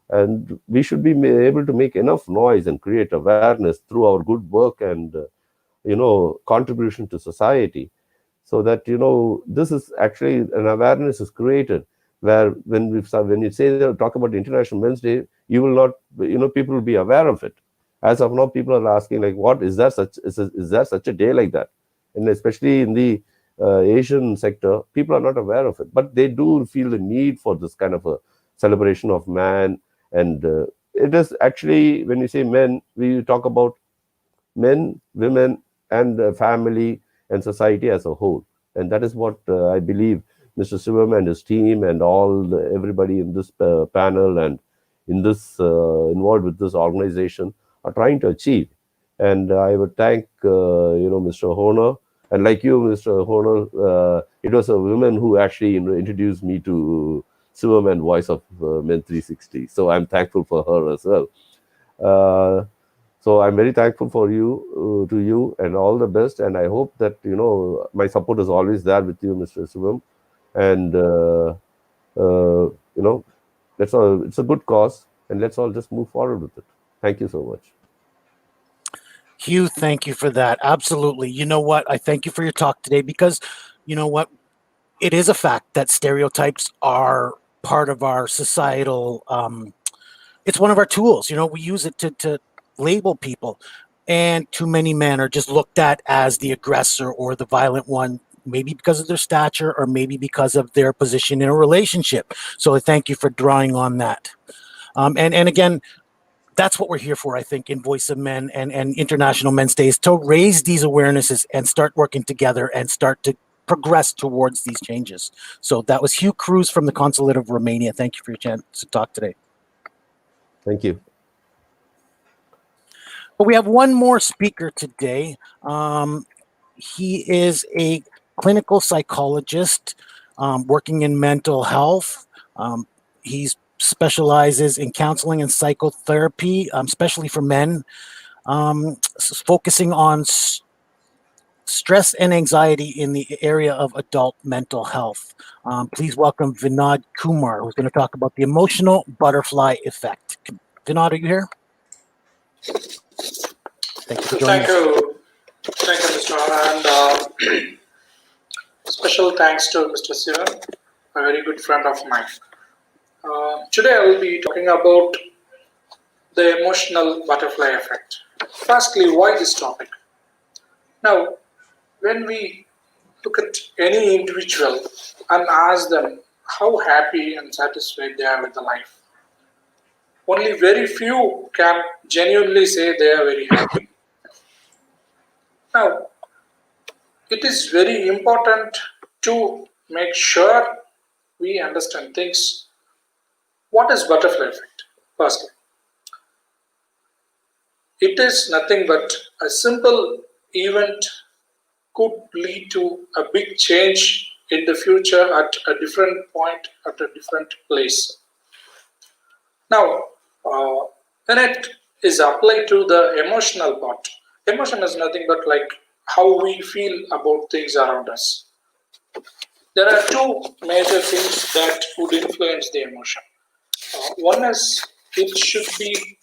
F: And we should be able to make enough noise and create awareness through our good work and contribution to society, so that this is actually an awareness is created, where when you talk about International Men's Day, you will not, people will be aware of it. As of now, people are asking, like, what is there such a day like that? And especially in the Asian sector, people are not aware of it, but they do feel the need for this kind of a celebration of man. And it is actually, when you say men, we talk about men, women, and family and society as a whole. And that is what I believe Mr. Shivam and his team and everybody in this panel and in this involved with this organization are trying to achieve. And I would thank Mr. Horner, and like you, Mr. Horner, it was a woman who actually introduced me to Shivam and Voice of Men 360. So I'm thankful for her as well. So I'm very thankful for you, to you, and all the best. And I hope that my support is always there with you, Mr. Shivam. And let's all. It's a good cause, and let's all just move forward with it. Thank you so much.
A: Hugh, thank you for that. Absolutely. You know what? I thank you for your talk today, because you know what? It is a fact that stereotypes are part of our societal. It's one of our tools. We use it to label people, and too many men are just looked at as the aggressor or the violent one, maybe because of their stature or maybe because of their position in a relationship. So I thank you for drawing on that. And again, that's what we're here for, I think, in Voice of Men and International Men's Day, is to raise these awarenesses and start working together and start to progress towards these changes. So that was Hugh Cruz from the Consulate of Romania. Thank you for your chance to talk today.
F: Thank you.
A: But we have one more speaker today. He is a clinical psychologist working in mental health. He specializes in counseling and psychotherapy, especially for men, focusing on stress and anxiety in the area of adult mental health. Please welcome Vinod Kumar, who's going to talk about the emotional butterfly effect. Vinod, are you here? Thank you for joining us.
G: Thank you, Mr. Hara, and special thanks to Mr. Sivan, a very good friend of mine. Today I will be talking about the emotional butterfly effect. Firstly, why this topic? Now, when we look at any individual and ask them how happy and satisfied they are with the life, only very few can genuinely say they are very happy. Now, it is very important to make sure we understand things What is butterfly effect? Firstly, it is nothing but a simple event could lead to a big change in the future at a different point, at a different place. Now, when it is applied to the emotional part, emotion is nothing but like how we feel about things around us. There are two major things that would influence the emotion. One is it should be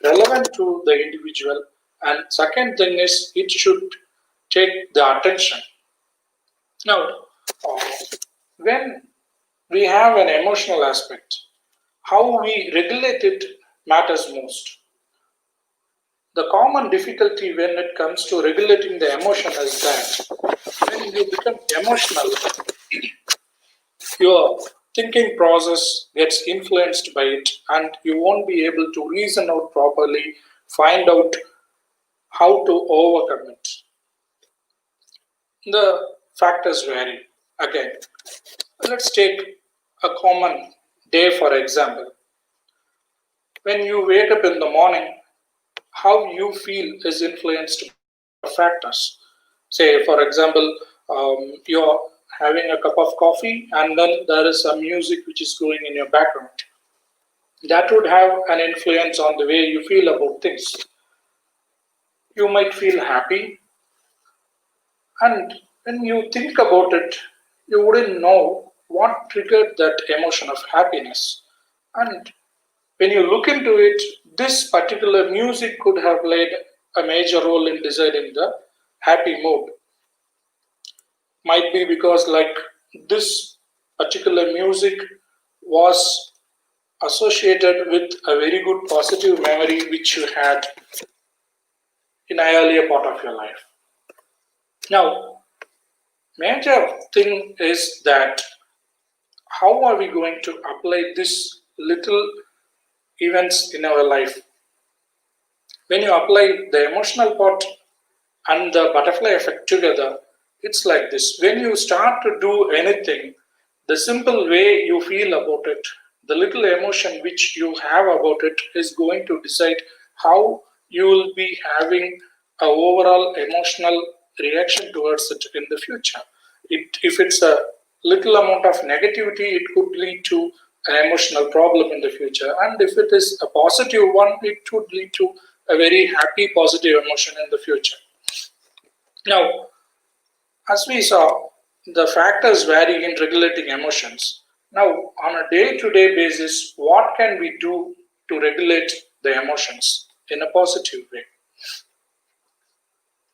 G: relevant to the individual, and second thing is it should take the attention. Now, uh, when we have an emotional aspect, how we regulate it matters most. The common difficulty when it comes to regulating the emotion is that when you become emotional, your thinking process gets influenced by it and you won't be able to reason out properly, find out how to overcome it. The factors vary. Again, let's take a common day for example. When you wake up in the morning, how you feel is influenced by a lot of factors. Say, for example, you're having a cup of coffee and then there is some music which is going in your background. That would have an influence on the way you feel about things. You might feel happy, and when you think about it, you wouldn't know what triggered that emotion of happiness. And when you look into it, this particular music could have played a major role in deciding the happy mood. Might be because like this particular music was associated with a very good positive memory which you had in an earlier part of your life. Now, major thing is that how are we going to apply this little events in our life? When you apply the emotional part and the butterfly effect together, it's like this. When you start to do anything, the simple way you feel about it, the little emotion which you have about it is going to decide how you will be having an overall emotional reaction towards it in the future. If it's a little amount of negativity, it could lead to an emotional problem in the future. And if it is a positive one, it would lead to a very happy, positive emotion in the future. Now, as we saw, the factors vary in regulating emotions. Now, on a day-to-day basis, what can we do to regulate the emotions in a positive way?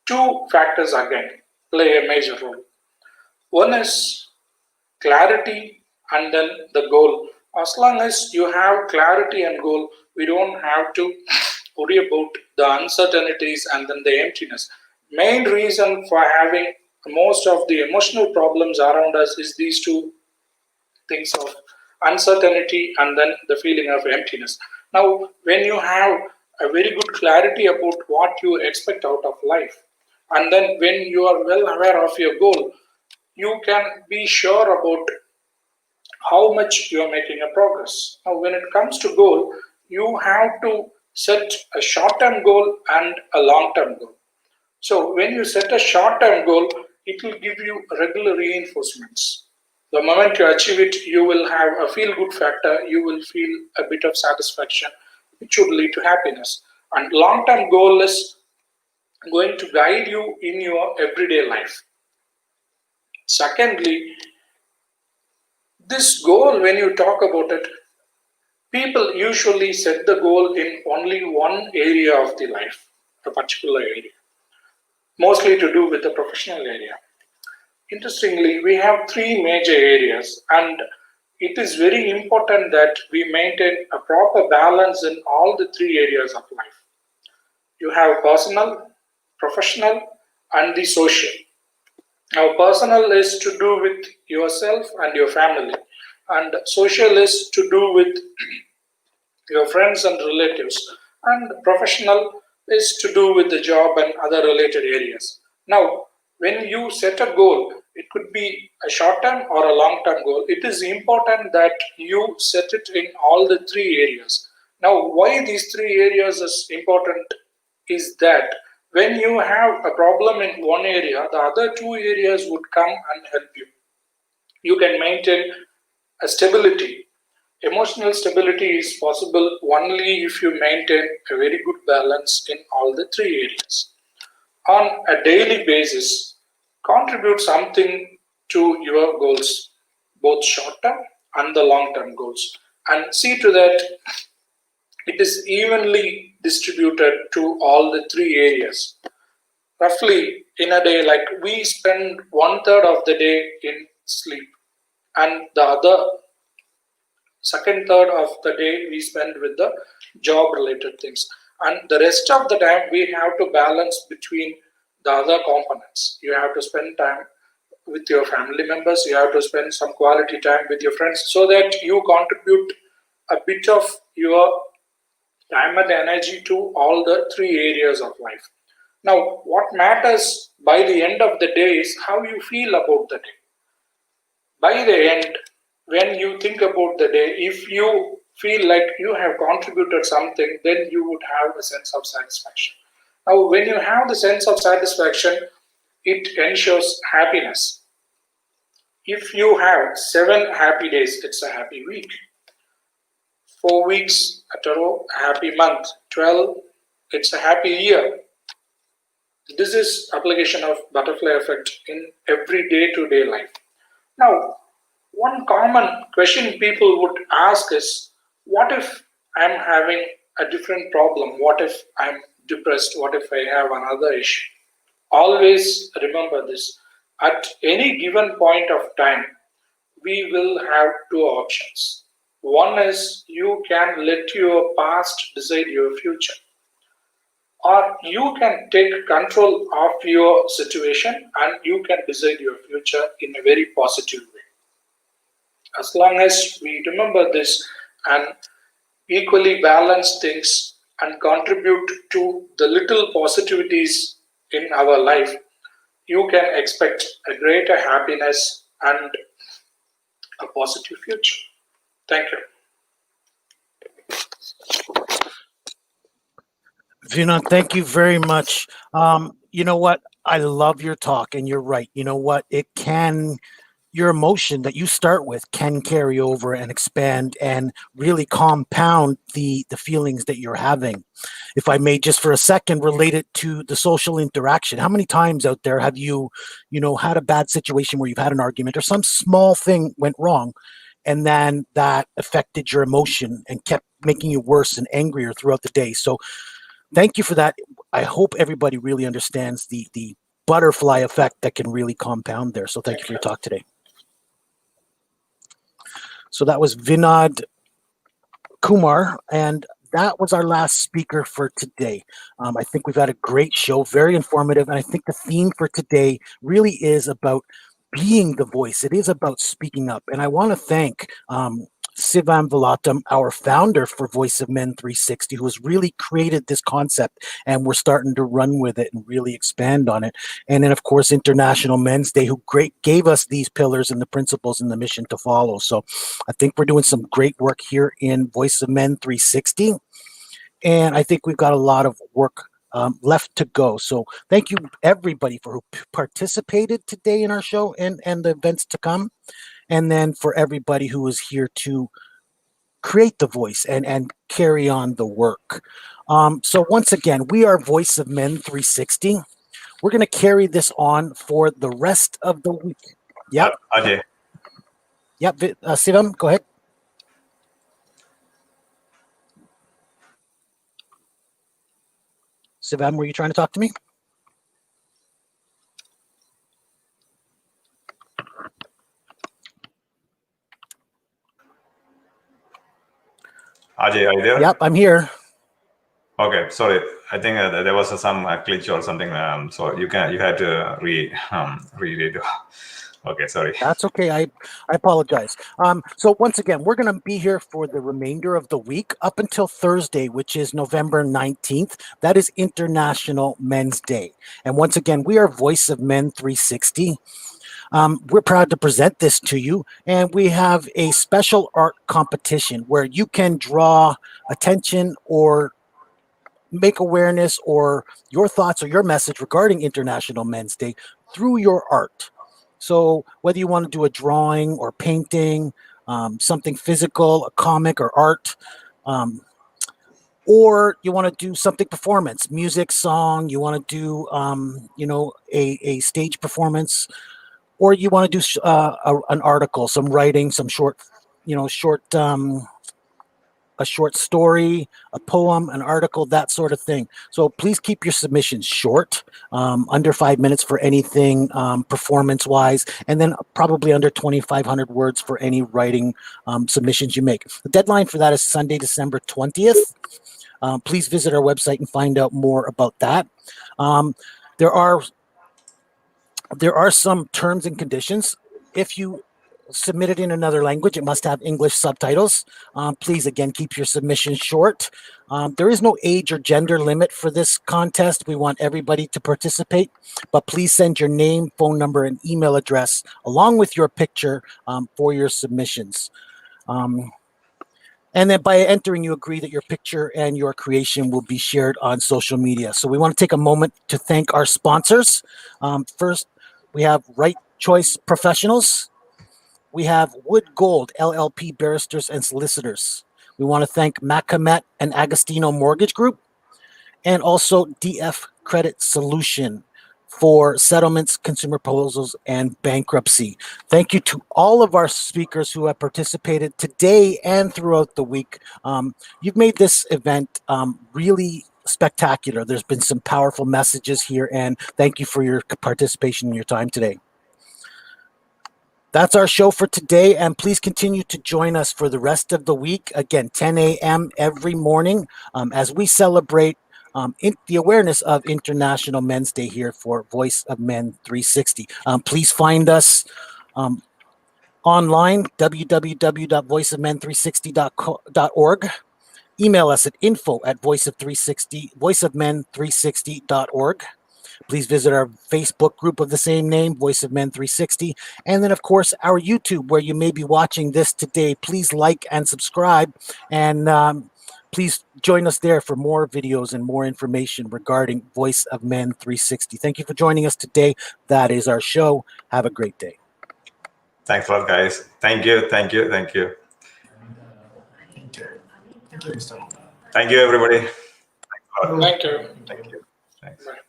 G: Two factors again play a major role. One is clarity and then the goal. As long as you have clarity and goal, we don't have to worry about the uncertainties and then the emptiness. Main reason for having most of the emotional problems around us is these two things of uncertainty and then the feeling of emptiness. Now, when you have a very good clarity about what you expect out of life, and then when you are well aware of your goal, you can be sure about how much you are making a progress. Now, when it comes to goal, you have to set a short-term goal and a long-term goal. So when you set a short-term goal, it will give you regular reinforcements. The moment you achieve it, you will have a feel-good factor, you will feel a bit of satisfaction, which should lead to happiness. And long-term goal is going to guide you in your everyday life. Secondly, this goal, when you talk about it, people usually set the goal in only one area of the life, a particular area, mostly to do with the professional area. Interestingly, we have three major areas, and it is very important that we maintain a proper balance in all the three areas of life. You have personal, professional, and the social. Now, personal is to do with yourself and your family, and social is to do with your friends and relatives, and professional is to do with the job and other related areas. Now, when you set a goal, It could be a short term or a long term goal. It is important that you set it in all the three areas. Now, why these three areas is important is that when you have a problem in one area, the other two areas would come and help you. You can maintain a stability. Emotional stability is possible only if you maintain a very good balance in all the three areas. On a daily basis, contribute something to your goals, both short term and the long term goals, and see to that it is evenly distributed to all the three areas. Roughly in a day, like we spend one third of the day in sleep, and the other second third of the day we spend with the job related things, and the rest of the time we have to balance between the other components. You have to spend time with your family members, you have to spend some quality time with your friends, so that you contribute a bit of your time and energy to all the three areas of life. Now, what matters by the end of the day is how you feel about the day. By the end, when you think about the day, if you feel like you have contributed something, then you would have a sense of satisfaction. Now, when you have the sense of satisfaction, it ensures happiness. If you have 7 happy days, it's a happy week. 4 weeks at a row, a happy month. 12, it's a happy year. This is application of butterfly effect in every day-to-day life. Now, one common question people would ask is, what if I'm having a different problem? What if I'm depressed? What if I have another issue? Always remember this. At any given point of time, we will have two options. One is you can let your past decide your future, or you can take control of your situation and you can decide your future in a very positive way. As long as we remember this and equally balance things and contribute to the little positivities in our life, you can expect a greater happiness and a positive future. Thank you.
A: Vinod, thank you very much. You know what? I love your talk, and you're right. You know what? Your emotion that you start with can carry over and expand and really compound the feelings that you're having. If I may just for a second relate it to the social interaction, how many times out there have you had a bad situation where you've had an argument or some small thing went wrong, and then that affected your emotion and kept making you worse and angrier throughout the day? So thank you for that. I hope everybody really understands the butterfly effect that can really compound there. So thank you for your talk today. So that was Vinod Kumar, and that was our last speaker for today. I think we've had a great show, very informative, and I think the theme for today really is about being the voice. It is about speaking up, and I want to thank Sivam Valatam, our founder for Voice of Men 360, who has really created this concept, and we're starting to run with it and really expand on it. And then, of course, International Men's Day, who gave us these pillars and the principles and the mission to follow. So I think we're doing some great work here in Voice of Men 360, and I think we've got a lot of work left to go. So thank you, everybody, for who participated today in our show and the events to come. And then for everybody who is here to create the voice and carry on the work. So once again, we are Voice of Men 360. We're going to carry this on for the rest of the week. Yep.
H: Ajay.
A: Yep. Sivam, go ahead. Sivam, were you trying to talk to me?
H: Ajay, are you there?
A: Yep, I'm here.
H: Okay, sorry. I think there was some glitch or something. So you had to read it. Okay, sorry.
A: That's okay. I apologize. So once again, we're going to be here for the remainder of the week up until Thursday, which is November 19th. That is International Men's Day. And once again, we are Voice of Men 360. we're proud to present this to you, and we have a special art competition where you can draw attention or make awareness or your thoughts or your message regarding International Men's Day through your art. So whether you want to do a drawing or painting, something physical, a comic or art, or you want to do something performance, music, song, you want to do, a stage performance, or you want to do an article, some writing, some short, a short story, a poem, an article, that sort of thing. So please keep your submissions short, under 5 minutes for anything performance-wise, and then probably under 2,500 words for any writing submissions you make. The deadline for that is Sunday, December 20th. Please visit our website and find out more about that. There are some terms and conditions. If you submit it in another language, it must have English subtitles. Please, again, keep your submission short. There is no age or gender limit for this contest. We want everybody to participate, but please send your name, phone number, and email address along with your picture for your submissions. And then by entering, you agree that your picture and your creation will be shared on social media. So we want to take a moment to thank our sponsors. First, we have Right Choice Professionals. We have Wood Gold, LLP Barristers and Solicitors. We want to thank Macamet and Agostino Mortgage Group, and also DF Credit Solution for settlements, consumer proposals, and bankruptcy. Thank you to all of our speakers who have participated today and throughout the week. You've made this event really spectacular. There's been some powerful messages here, and thank you for your participation and your time today. That's our show for today, and please continue to join us for the rest of the week. Again, 10 a.m. every morning as we celebrate the awareness of International Men's Day here for Voice of Men 360. Please find us online, www.voiceofmen360.org. Email us at info@voiceofmen360.org. Please visit our Facebook group of the same name, Voice of Men 360. And then, of course, our YouTube, where you may be watching this today. Please like and subscribe. And please join us there for more videos and more information regarding Voice of Men 360. Thank you for joining us today. That is our show. Have a great day.
H: Thanks a lot, guys. Thank you. Thank you. Thank you.
E: Thank you. Thank you, Mr.
H: Thank you, everybody.
G: Thank you.
H: Thank you. Thanks.
G: Bye.